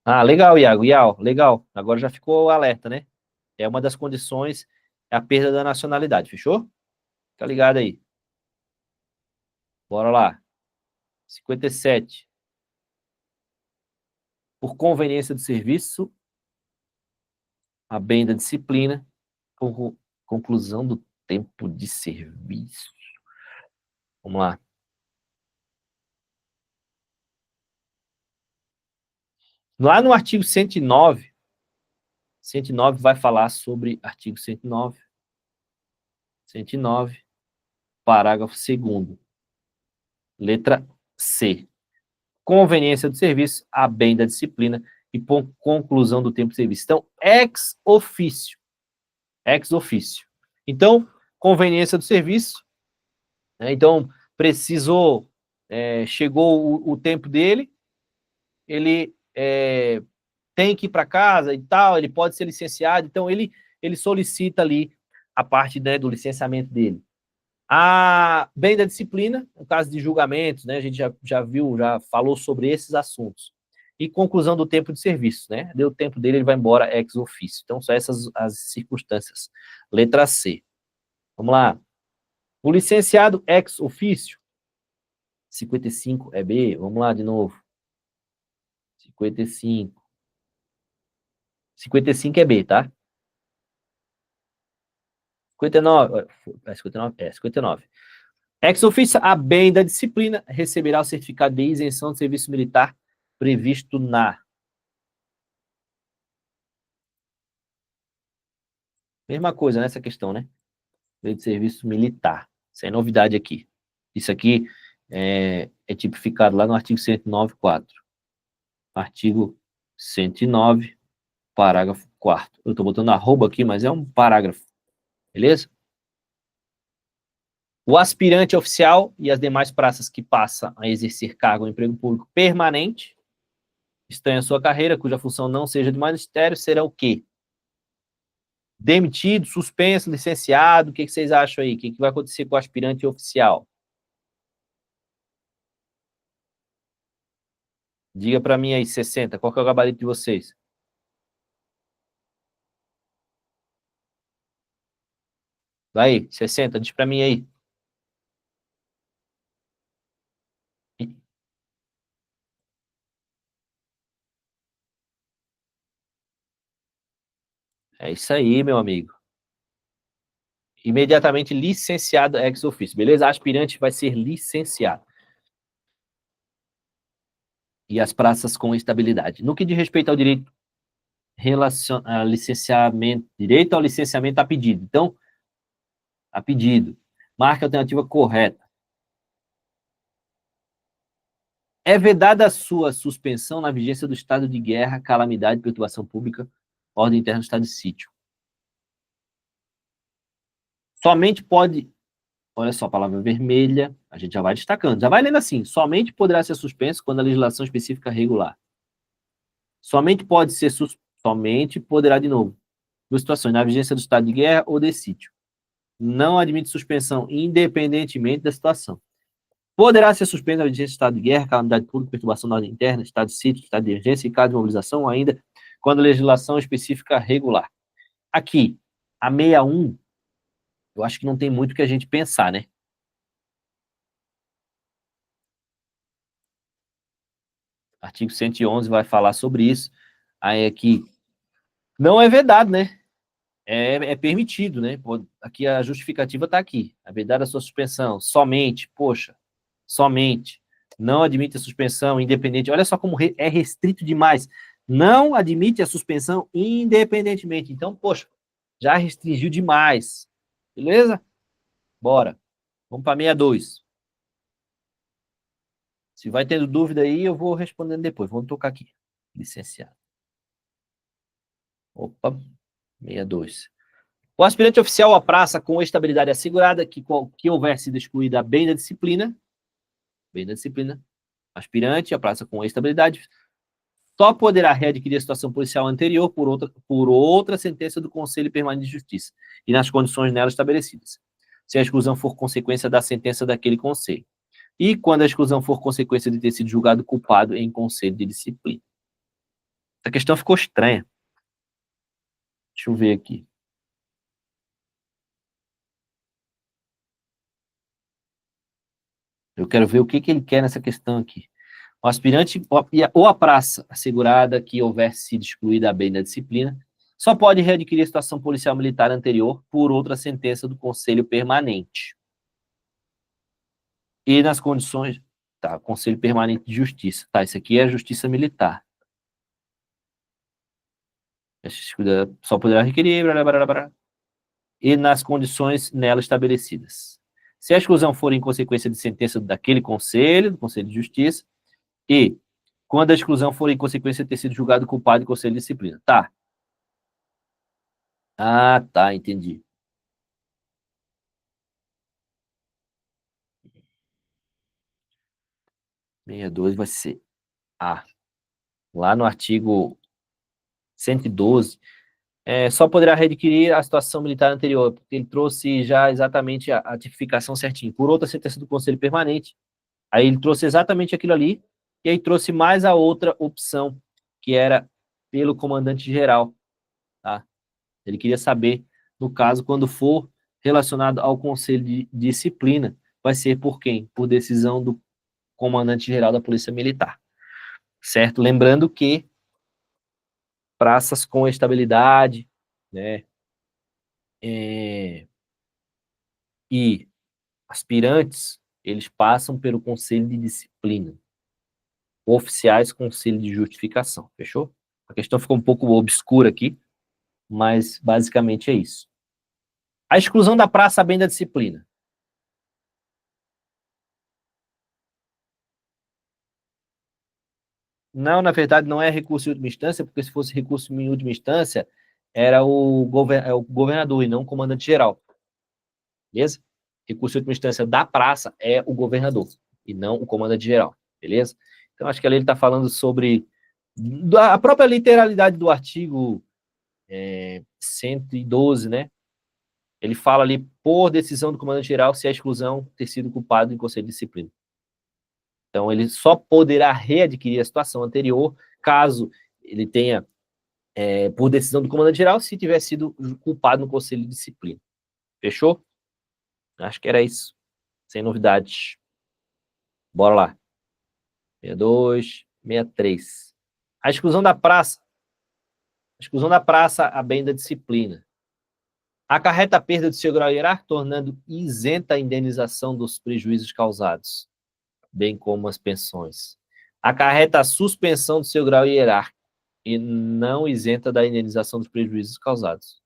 Ah, legal, Iago. Iau, legal. Agora já ficou alerta, né? É uma das condições, é a perda da nacionalidade. Fechou? Fica ligado aí. Bora lá. 57. Por conveniência do serviço, a bem da disciplina, por conclusão do tempo de serviço. Vamos lá. Lá no artigo 109, 109 vai falar sobre artigo 109, 109, parágrafo 2º, letra C. Conveniência do serviço, a bem da disciplina e por conclusão do tempo de serviço. Então, ex officio. Ex officio. Então, conveniência do serviço. Né? Então, precisou, chegou o tempo dele, ele tem que ir para casa e tal, ele pode ser licenciado, então ele solicita ali a parte, né, do licenciamento dele. A bem da disciplina, no caso de julgamentos, né, a gente já viu, já falou sobre esses assuntos. E conclusão do tempo de serviço, né? Deu o tempo dele, ele vai embora ex officio. Então, são essas as circunstâncias. Letra C. Vamos lá. O licenciado ex officio, 55 é B. Vamos lá de novo. 55. 55 é B, tá? 59. 59? É, 59. Ex officio, a bem da disciplina, receberá o certificado de isenção de serviço militar previsto na. Mesma coisa nessa questão, né? Lei de serviço militar. Sem novidade aqui. Isso aqui é tipificado lá no artigo 109.4. Artigo 109, parágrafo 4º. Eu estou botando arroba aqui, mas é um parágrafo. Beleza? O aspirante oficial e as demais praças que passam a exercer cargo ou emprego público permanente, estão em sua carreira, cuja função não seja de magistério, será o quê? Demitido, suspenso, licenciado, o que vocês acham aí? O que vai acontecer com o aspirante oficial? Diga para mim aí, 60, qual que é o gabarito de vocês? Vai, 60, diz para mim aí. É isso aí, meu amigo. Imediatamente licenciado ex officio, beleza? Aspirante vai ser licenciado. E as praças com estabilidade. No que diz respeito ao direito a licenciamento, direito ao licenciamento a pedido. Então, a pedido. Marque a alternativa correta. É vedada a sua suspensão na vigência do estado de guerra, calamidade, perturbação pública, ordem interna do estado de sítio. Somente pode, olha só, a palavra vermelha, a gente já vai destacando, já vai lendo assim, somente poderá ser suspenso quando a legislação específica regular. Somente pode ser somente poderá de novo. Duas situações, na vigência do estado de guerra ou de sítio. Não admite suspensão independentemente da situação. Poderá ser suspensa a vigência do estado de guerra, calamidade pública, perturbação da ordem interna, estado de sítio, estado de emergência e caso de mobilização ainda, quando a legislação específica regular. Aqui, a 61, eu acho que não tem muito o que a gente pensar, né? Artigo 111 vai falar sobre isso. Aí aqui, não é vedado, né? É permitido, né? Aqui a justificativa está aqui. A vedada a sua suspensão, somente, poxa, somente. Não admite a suspensão independente. Olha só como é restrito demais. Não admite a suspensão independentemente. Então, poxa, já restringiu demais. Beleza? Bora. Vamos para 62. Se vai tendo dúvida aí, eu vou respondendo depois. Vamos tocar aqui. Licenciado. Opa, 62. O aspirante oficial à praça com estabilidade assegurada, que houver sido excluída bem da disciplina, aspirante à praça com estabilidade, só poderá readquirir a situação policial anterior por outra sentença do Conselho Permanente de Justiça e nas condições nela estabelecidas, se a exclusão for consequência da sentença daquele conselho, e quando a exclusão for consequência de ter sido julgado culpado em conselho de disciplina. Essa questão ficou estranha. Deixa eu ver aqui. Eu quero ver o que ele quer nessa questão aqui. O aspirante ou a praça assegurada que houver sido excluída a bem da disciplina só pode readquirir a situação policial militar anterior por outra sentença do Conselho Permanente. E nas condições... Tá, Conselho Permanente de Justiça. Tá, isso aqui é a Justiça Militar. Só poderá requerir... Blá, blá, blá, blá, e nas condições nela estabelecidas. Se a exclusão for em consequência de sentença daquele Conselho, do Conselho de Justiça, e quando a exclusão for em consequência de ter sido julgado culpado em Conselho de Disciplina. Tá. Ah, tá, entendi. Meia 62 vai ser A. Lá no artigo 112, só poderá readquirir a situação militar anterior, porque ele trouxe já exatamente a tipificação certinho, por outra sentença do Conselho Permanente. Aí ele trouxe exatamente aquilo ali, e aí trouxe mais a outra opção, que era pelo comandante-geral, tá? Ele queria saber, no caso, quando for relacionado ao Conselho de Disciplina, vai ser por quem? Por decisão do comandante-geral da Polícia Militar, certo? Lembrando que praças com estabilidade, né, e aspirantes, eles passam pelo Conselho de Disciplina. Oficiais, Conselho de Justificação, fechou? A questão ficou um pouco obscura aqui, mas basicamente é isso. A exclusão da praça bem da disciplina. Não, na verdade, não é recurso em última instância, porque se fosse recurso em última instância, era o governador e não o comandante-geral. Beleza? Recurso em última instância da praça é o governador e não o comandante-geral. Beleza? Então, acho que ali ele está falando sobre a própria literalidade do artigo 112, né? Ele fala ali, por decisão do comandante-geral, se a exclusão ter sido culpado em conselho de disciplina. Então, ele só poderá readquirir a situação anterior, caso ele tenha, por decisão do comandante-geral, se tiver sido culpado no conselho de disciplina. Fechou? Acho que era isso. Sem novidades. Bora lá. 62, 63. A exclusão da praça. A exclusão da praça a bem da disciplina. Acarreta a perda do seu grau hierárquico, tornando isenta a indenização dos prejuízos causados, bem como as pensões. Acarreta a suspensão do seu grau hierárquico e não isenta da indenização dos prejuízos causados.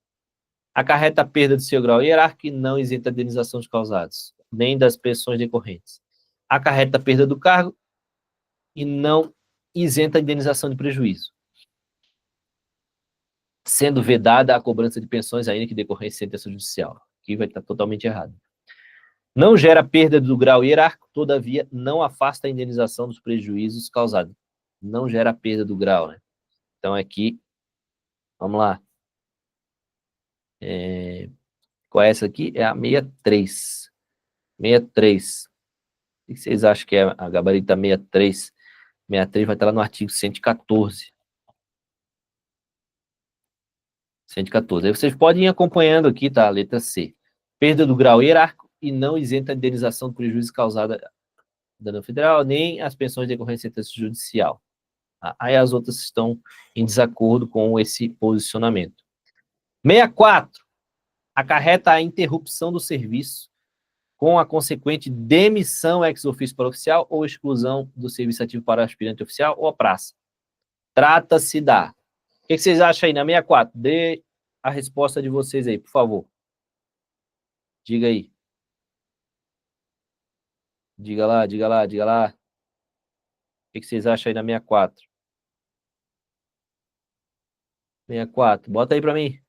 Acarreta a perda do seu grau hierárquico e não isenta a indenização dos causados, nem das pensões decorrentes. Acarreta a perda do cargo e não isenta a indenização de prejuízo, sendo vedada a cobrança de pensões ainda que decorrência de sentença judicial. Aqui vai estar totalmente errado. Não gera perda do grau hierárquico, todavia não afasta a indenização dos prejuízos causados. Não gera perda do grau, né? Então aqui, vamos lá. Qual é essa aqui? É a 63. 63. O que vocês acham que é a gabarita 63? 63 vai estar lá no artigo 114. 114. Aí vocês podem ir acompanhando aqui, tá? A letra C. Perda do grau hierárquico e não isenta a indenização do prejuízo causado dano federal, nem as pensões decorrentes de sentença judicial. Tá? Aí as outras estão em desacordo com esse posicionamento. 64. Acarreta a interrupção do serviço com a consequente demissão ex officio para oficial ou exclusão do serviço ativo para aspirante oficial ou a praça. Trata-se da... O que vocês acham aí na 64? Dê a resposta de vocês aí, por favor. Diga aí. Diga lá, diga lá, diga lá. O que vocês acham aí na 64? 64, bota aí para mim.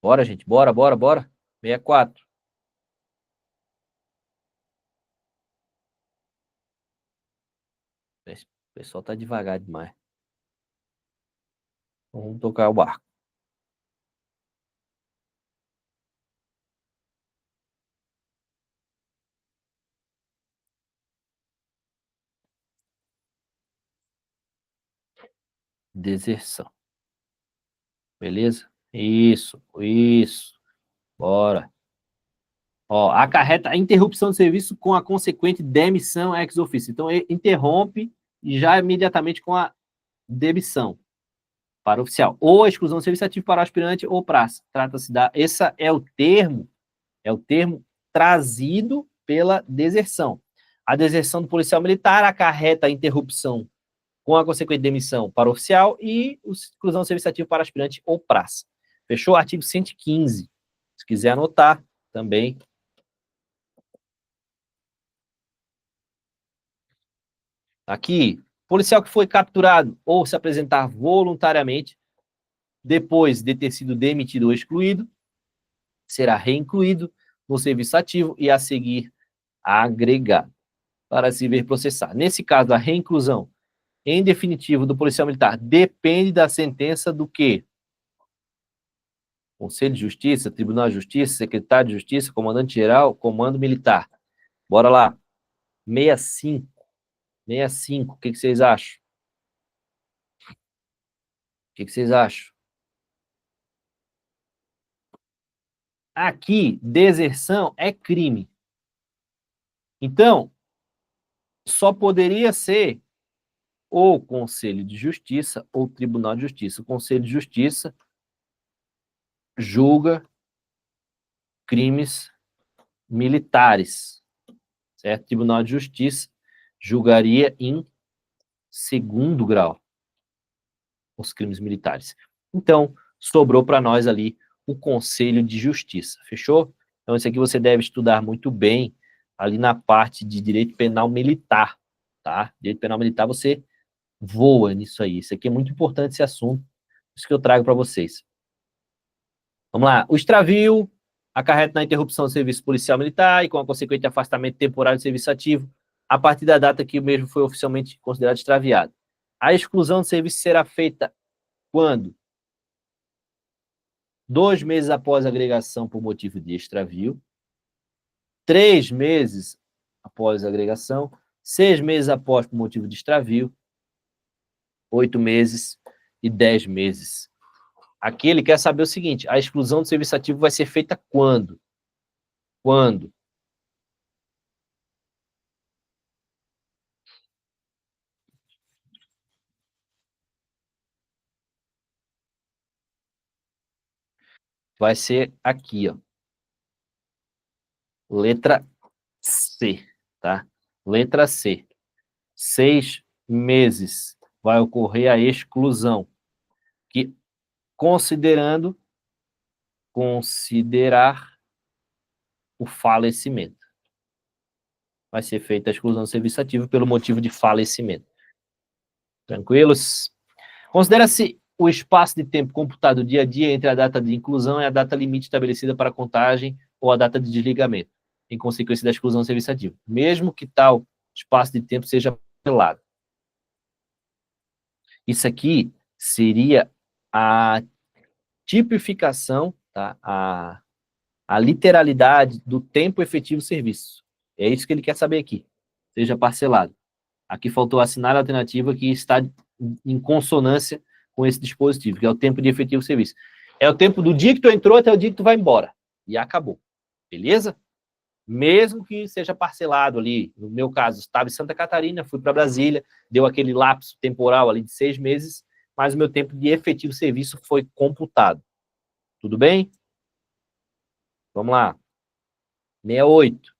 Bora, gente, bora, bora, bora. 64. O pessoal tá devagar demais. Vamos tocar o barco. Deserção. Beleza? Isso, isso. Bora. Ó, acarreta a interrupção do serviço com a consequente demissão ex officio. Então, interrompe e já imediatamente com a demissão para o oficial. Ou a exclusão do serviço ativo para o aspirante ou praça. Trata-se da... Esse é o termo trazido pela deserção. A deserção do policial militar acarreta a interrupção com a consequente demissão para o oficial e a exclusão do serviço ativo para aspirante ou praça. Fechou? Artigo 115. Se quiser anotar também. Aqui, policial que foi capturado ou se apresentar voluntariamente depois de ter sido demitido ou excluído, será reincluído no serviço ativo e a seguir agregado para se ver processar. Nesse caso, a reinclusão em definitivo do policial militar depende da sentença do quê? Conselho de Justiça, Tribunal de Justiça, Secretário de Justiça, Comandante-Geral, Comando Militar. Bora lá. 65. 65. O que vocês acham? O que vocês acham? Aqui, deserção é crime. Então, só poderia ser ou Conselho de Justiça ou Tribunal de Justiça. O Conselho de Justiça julga crimes militares, certo? Tribunal de Justiça julgaria em segundo grau os crimes militares. Então, sobrou para nós ali o Conselho de Justiça, fechou? Então, isso aqui você deve estudar muito bem ali na parte de direito penal militar, tá? Direito penal militar você voa nisso aí. Isso aqui é muito importante, esse assunto, isso que eu trago para vocês. Vamos lá. O extravio acarreta na interrupção do serviço policial militar e com a consequente afastamento temporário do serviço ativo a partir da data que o mesmo foi oficialmente considerado extraviado. A exclusão do serviço será feita quando? 2 meses após a agregação por motivo de extravio, 3 meses após a agregação, 6 meses após por motivo de extravio, 8 meses e 10 meses. Aqui ele quer saber o seguinte, a exclusão do serviço ativo vai ser feita quando? Quando? Vai ser aqui, ó. Letra C, tá? Letra C. 6 meses vai ocorrer a exclusão, que considerar o falecimento. Vai ser feita a exclusão do serviço ativo pelo motivo de falecimento. Tranquilos? Considera-se o espaço de tempo computado dia a dia entre a data de inclusão e a data limite estabelecida para a contagem ou a data de desligamento, em consequência da exclusão do serviço ativo, mesmo que tal espaço de tempo seja pelado. Isso aqui seria a tipificação, tá? A literalidade do tempo efetivo do serviço. É isso que ele quer saber aqui. Seja parcelado. Aqui faltou assinar a alternativa que está em consonância com esse dispositivo, que é o tempo de efetivo do serviço. É o tempo do dia que tu entrou até o dia que tu vai embora. E acabou. Beleza? Mesmo que seja parcelado ali, no meu caso, estava em Santa Catarina, fui para Brasília, deu aquele lapso temporal ali de 6 meses, mas o meu tempo de efetivo serviço foi computado. Tudo bem? Vamos lá. 68.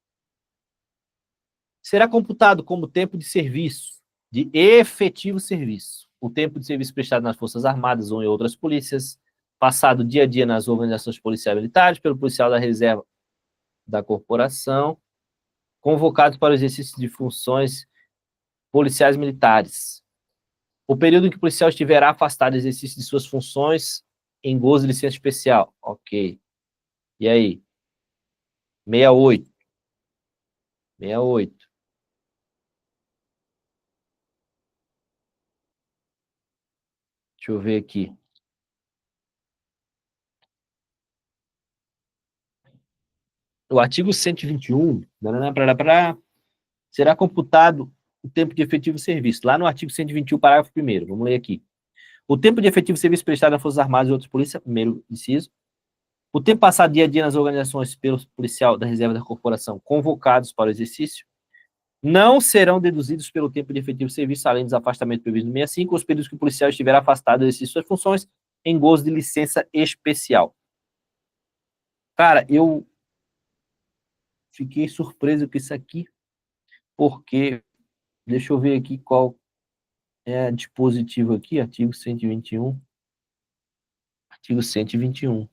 Será computado como tempo de serviço, de efetivo serviço, o tempo de serviço prestado nas Forças Armadas ou em outras polícias, passado dia a dia nas organizações policiais militares, pelo policial da reserva da corporação, convocados para o exercício de funções policiais militares. O período em que o policial estiverá afastado do exercício de suas funções em gozo de licença especial. Ok. E aí? 68. 68. Deixa eu ver aqui. O artigo 121, será computado o tempo de efetivo serviço. Lá no artigo 121, parágrafo 1º, vamos ler aqui. O tempo de efetivo serviço prestado nas Forças Armadas e outras polícias, primeiro inciso. O tempo passado dia a dia nas organizações pelo policial da reserva da corporação convocados para o exercício não serão deduzidos pelo tempo de efetivo serviço, além dos afastamentos previstos no 65, os períodos que o policial estiver afastado do exercício de suas funções em gozo de licença especial. Cara, eu fiquei surpreso com isso aqui, porque, deixa eu ver aqui qual é o dispositivo aqui, artigo 121. Artigo 121.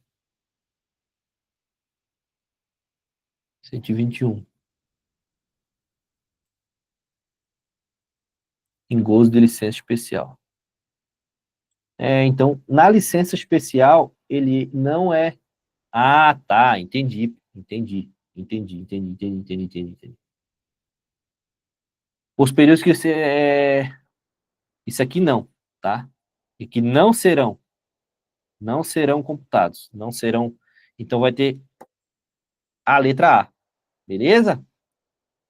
121. Em gozo de licença especial. Então, na licença especial, ele não é... Ah, tá, entendi. Os períodos que você... Isso aqui não, tá? E que não serão computados, não serão... Então, vai ter a letra A, beleza?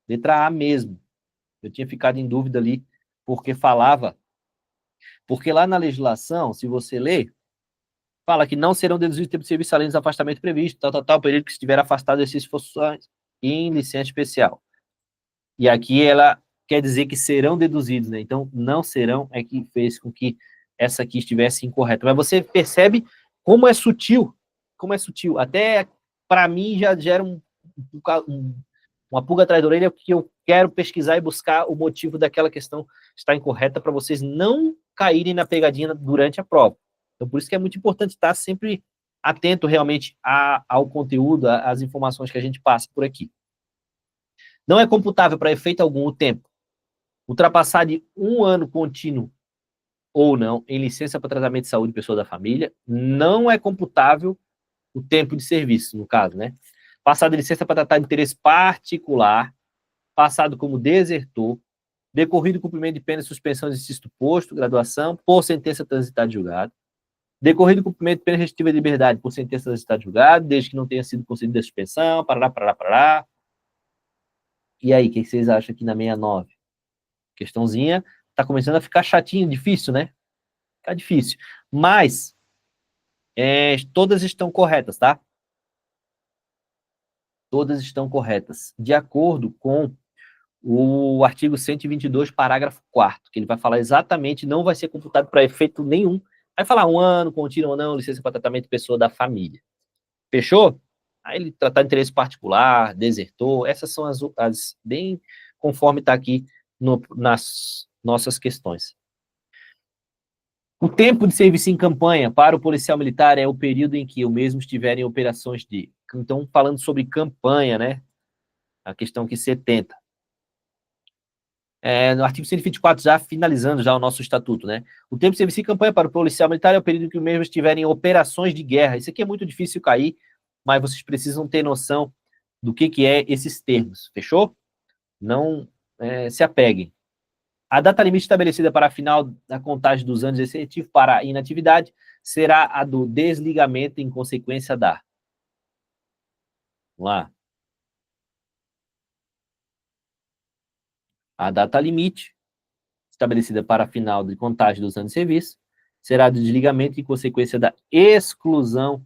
Letra A mesmo. Eu tinha ficado em dúvida ali, porque falava... Porque lá na legislação, se você ler, fala que não serão deduzidos tempo de serviço além dos afastamentos previstos, tal, período que estiver afastado desses funções em licença especial. E aqui ela quer dizer que serão deduzidos, né? Então, não serão é que fez com que essa aqui estivesse incorreta. Mas você percebe como é sutil, Até, para mim, já gera uma pulga atrás da orelha, porque eu quero pesquisar e buscar o motivo daquela questão estar incorreta para vocês não caírem na pegadinha durante a prova. Então, por isso que é muito importante estar sempre atento realmente ao conteúdo, às informações que a gente passa por aqui. Não é computável para efeito algum o tempo ultrapassar de 1 ano contínuo ou não em licença para tratamento de saúde de pessoa da família. Não é computável o tempo de serviço, no caso, né? Passado de licença para tratar de interesse particular, passado como desertor, decorrido o cumprimento de pena de suspensão de exercício do posto, graduação, por sentença transitada de julgado, decorrido o cumprimento de pena restritiva de liberdade por sentença transitada de julgado, desde que não tenha sido concedida a suspensão, parará. E aí, o que vocês acham aqui na 69? Questãozinha tá começando a ficar chatinho, difícil, né? Fica difícil. Mas todas estão corretas, tá? Todas estão corretas. De acordo com o artigo 122, parágrafo 4º, que ele vai falar exatamente, não vai ser computado para efeito nenhum. Vai falar um ano, contínuo ou não, licença para tratamento de pessoa da família. Fechou? Aí ele tratar de interesse particular, desertor, essas são as bem conforme está aqui nas nossas questões. O tempo de serviço em campanha para o policial militar é o período em que o mesmo estiver em operações de... Então, falando sobre campanha, né? A questão que 70. No artigo 124, já finalizando já o nosso estatuto, né? O tempo de serviço em campanha para o policial militar é o período em que o mesmo estiver em operações de guerra. Isso aqui é muito difícil cair, mas vocês precisam ter noção do que é esses termos, fechou? Não se apeguem. A data limite estabelecida para a final da contagem dos anos efetivos para a inatividade será a do desligamento em consequência da... Vamos lá. A data limite estabelecida para a final de contagem dos anos de serviço será do desligamento em consequência da exclusão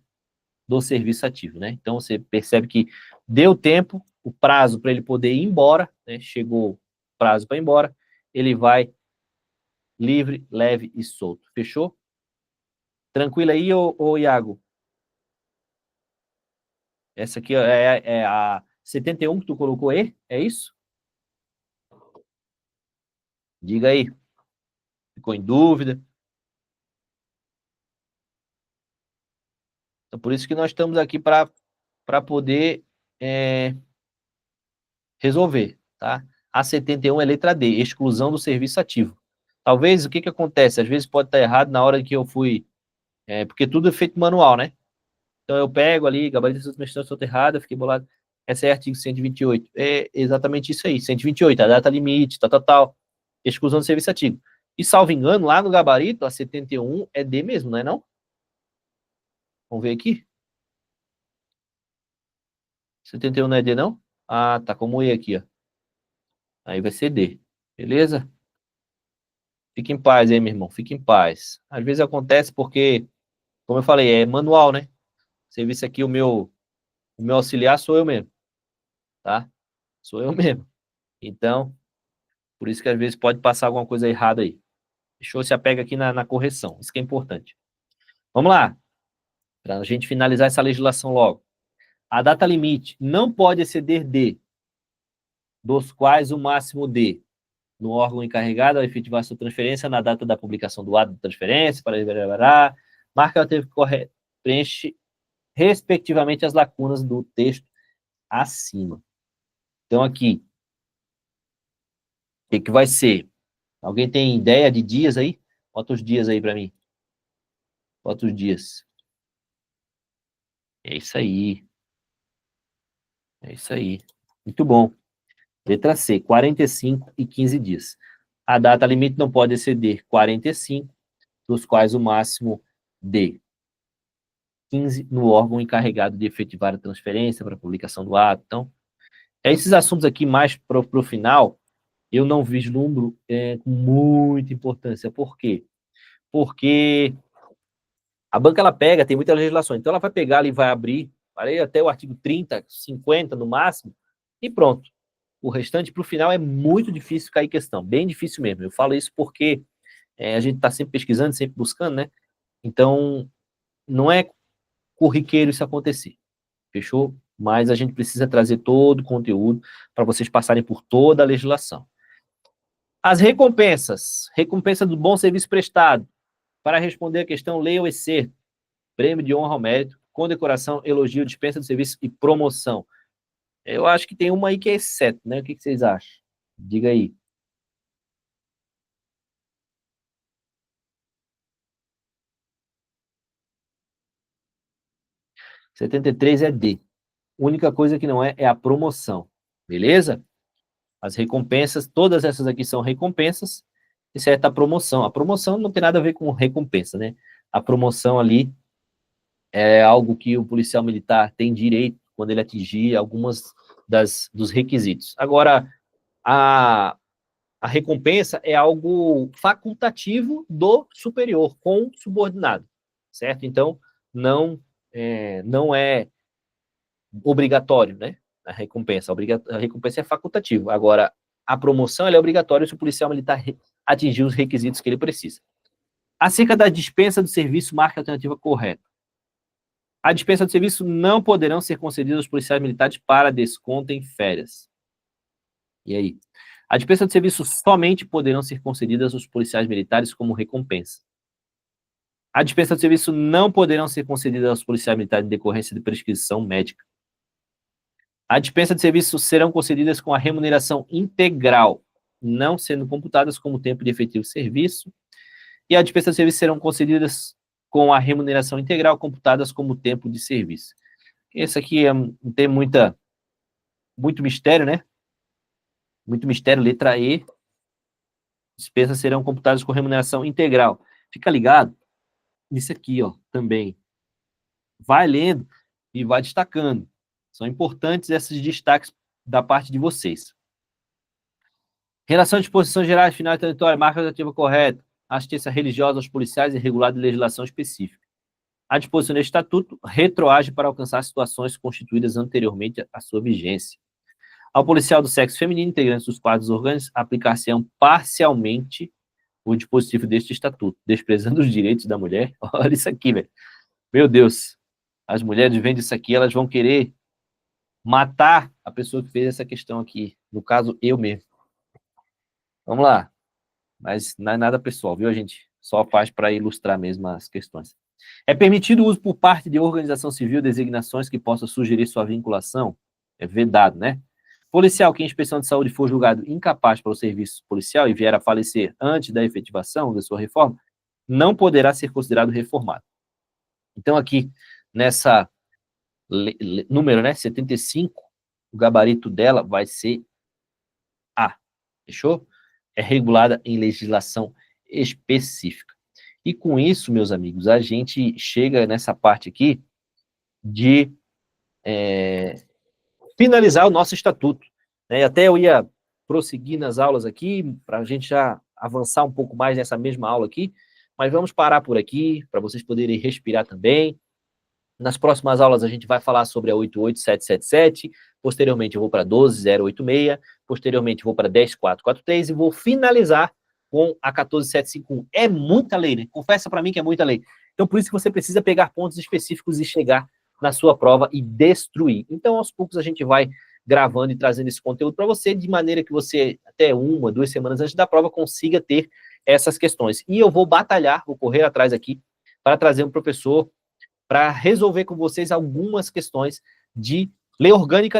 do serviço ativo, né? Então, você percebe que deu tempo, o prazo para ele poder ir embora, né? Chegou o prazo para ir embora, ele vai livre, leve e solto. Fechou? Tranquilo aí, ô Iago? Essa aqui é a 71 que tu colocou aí? É isso? Diga aí. Ficou em dúvida? Então, por isso que nós estamos aqui para poder resolver, tá? A 71 é letra D, exclusão do serviço ativo. Talvez, o que acontece? Às vezes pode estar errado na hora que eu fui... porque tudo é feito manual, né? Então eu pego ali, gabarito das submissões, estou errado, fiquei bolado. Esse é artigo 128. É exatamente isso aí, 128, a data limite, tal. Exclusão do serviço ativo. E, salvo engano, lá no gabarito, a 71 é D mesmo, não é não? Vamos ver aqui. 71 não é D, não? Ah, tá como E aqui, ó. Aí vai ser D. Beleza? Fique em paz aí, meu irmão. Fique em paz. Às vezes acontece porque, como eu falei, é manual, né? Serviço aqui, o meu auxiliar sou eu mesmo, tá? Sou eu mesmo. Então, por isso que às vezes pode passar alguma coisa errada aí. Fechou? Se apega aqui na correção. Isso que é importante. Vamos lá. Para a gente finalizar essa legislação logo. A data limite não pode exceder D, dos quais o máximo D, no órgão encarregado a efetivar sua transferência na data da publicação do ato de transferência, marca o tempo correto, preenche respectivamente as lacunas do texto acima. Então, aqui, o que vai ser? Alguém tem ideia de dias aí? Bota os dias aí para mim. Bota os dias. É isso aí. É isso aí. Muito bom. Letra C, 45 e 15 dias. A data limite não pode exceder 45, dos quais o máximo de 15 no órgão encarregado de efetivar a transferência para a publicação do ato. Então, esses assuntos aqui mais para o final, eu não vislumbro com muita importância. Por quê? Porque a banca, ela pega, tem muita legislação, então ela vai pegar ali, vai abrir, até o artigo 30, 50 no máximo, e pronto. O restante, para o final, é muito difícil cair questão, bem difícil mesmo. Eu falo isso porque a gente está sempre pesquisando, sempre buscando, né? Então, não é corriqueiro isso acontecer, fechou? Mas a gente precisa trazer todo o conteúdo para vocês passarem por toda a legislação. As recompensas. Recompensa do bom serviço prestado. Para responder a questão, leia o excerto. Prêmio de honra ao mérito, condecoração, elogio, dispensa de serviço e promoção. Eu acho que tem uma aí que é exceto, né? O que vocês acham? Diga aí. — 73 é D. A única coisa que não é a promoção. Beleza? As recompensas, todas essas aqui são recompensas, exceto a promoção. A promoção não tem nada a ver com recompensa, né? A promoção ali é algo que o policial militar tem direito quando ele atingir algumas dos requisitos. Agora, a A recompensa é algo facultativo do superior, com subordinado, certo? Então, não é obrigatório, né? A recompensa é facultativa. Agora, a promoção ela é obrigatória se o policial militar atingir os requisitos que ele precisa. Acerca da dispensa do serviço, marque a alternativa correta. A dispensa do serviço não poderão ser concedidas aos policiais militares para desconto em férias. E aí? A dispensa de serviço somente poderão ser concedidas aos policiais militares como recompensa. A dispensa de serviço não poderão ser concedidas aos policiais militares em decorrência de prescrição médica. A dispensa de serviço serão concedidas com a remuneração integral, não sendo computadas como tempo de efetivo serviço. E a dispensa de serviço serão concedidas com a remuneração integral, computadas como tempo de serviço. Esse aqui não tem muito mistério, né? Muito mistério, letra E. Dispensas serão computadas com remuneração integral. Fica ligado nisso aqui, ó, também. Vai lendo e vai destacando. São importantes esses destaques da parte de vocês. Relação de disposições gerais final território, marca alternativa correta. Assistência religiosa aos policiais é regulada em legislação específica. A disposição deste estatuto retroage para alcançar situações constituídas anteriormente à sua vigência. Ao policial do sexo feminino, integrantes dos quadros orgânicos, aplicar-se-ão parcialmente o dispositivo deste estatuto, desprezando os direitos da mulher. Olha isso aqui, velho. Meu Deus. As mulheres vendo isso aqui, elas vão querer matar a pessoa que fez essa questão aqui. No caso, eu mesmo. Vamos lá. Mas não é nada pessoal, viu, gente? Só faz para ilustrar mesmo as questões. É permitido o uso por parte de organização civil de designações que possam sugerir sua vinculação? É vedado, né? Policial que em inspeção de saúde for julgado incapaz para o serviço policial e vier a falecer antes da efetivação da sua reforma, não poderá ser considerado reformado. Então, aqui, nessa número, né, 75, o gabarito dela vai ser A. Fechou? É regulada em legislação específica. E com isso, meus amigos, a gente chega nessa parte aqui de finalizar o nosso estatuto. Né? Até eu ia prosseguir nas aulas aqui, para a gente já avançar um pouco mais nessa mesma aula aqui, mas vamos parar por aqui, para vocês poderem respirar também. Nas próximas aulas a gente vai falar sobre a 88777, posteriormente eu vou para 12086, posteriormente eu vou para 10443 e vou finalizar com a 14751. É muita lei, né? Confessa para mim que é muita lei. Então por isso que você precisa pegar pontos específicos e chegar na sua prova e destruir. Então aos poucos a gente vai gravando e trazendo esse conteúdo para você, de maneira que você, até 1, 2 semanas antes da prova, consiga ter essas questões. E eu vou batalhar, vou correr atrás aqui, para trazer um professor para resolver com vocês algumas questões de lei orgânica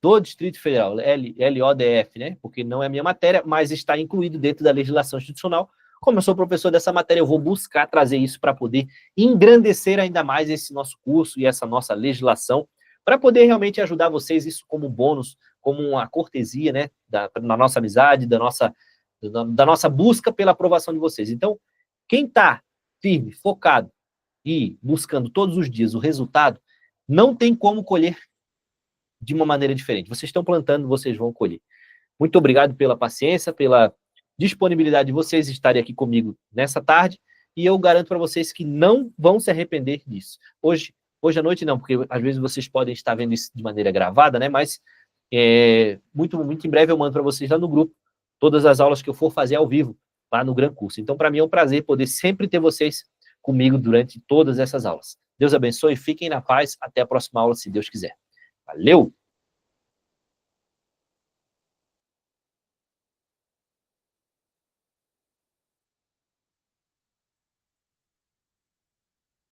do Distrito Federal, LODF, né? Porque não é minha matéria, mas está incluído dentro da legislação institucional. Como eu sou professor dessa matéria, eu vou buscar trazer isso para poder engrandecer ainda mais esse nosso curso e essa nossa legislação, para poder realmente ajudar vocês, isso como bônus, como uma cortesia, né? Da nossa amizade, da nossa busca pela aprovação de vocês. Então, quem está firme, focado, e buscando todos os dias o resultado, não tem como colher de uma maneira diferente. Vocês estão plantando, vocês vão colher. Muito obrigado pela paciência, pela disponibilidade de vocês estarem aqui comigo nessa tarde, e eu garanto para vocês que não vão se arrepender disso. Hoje à noite não, porque às vezes vocês podem estar vendo isso de maneira gravada, né? Mas muito em breve eu mando para vocês lá no grupo todas as aulas que eu for fazer ao vivo lá no Gran Curso. Então, para mim é um prazer poder sempre ter vocês comigo durante todas essas aulas. Deus abençoe, fiquem na paz, até a próxima aula, se Deus quiser. Valeu!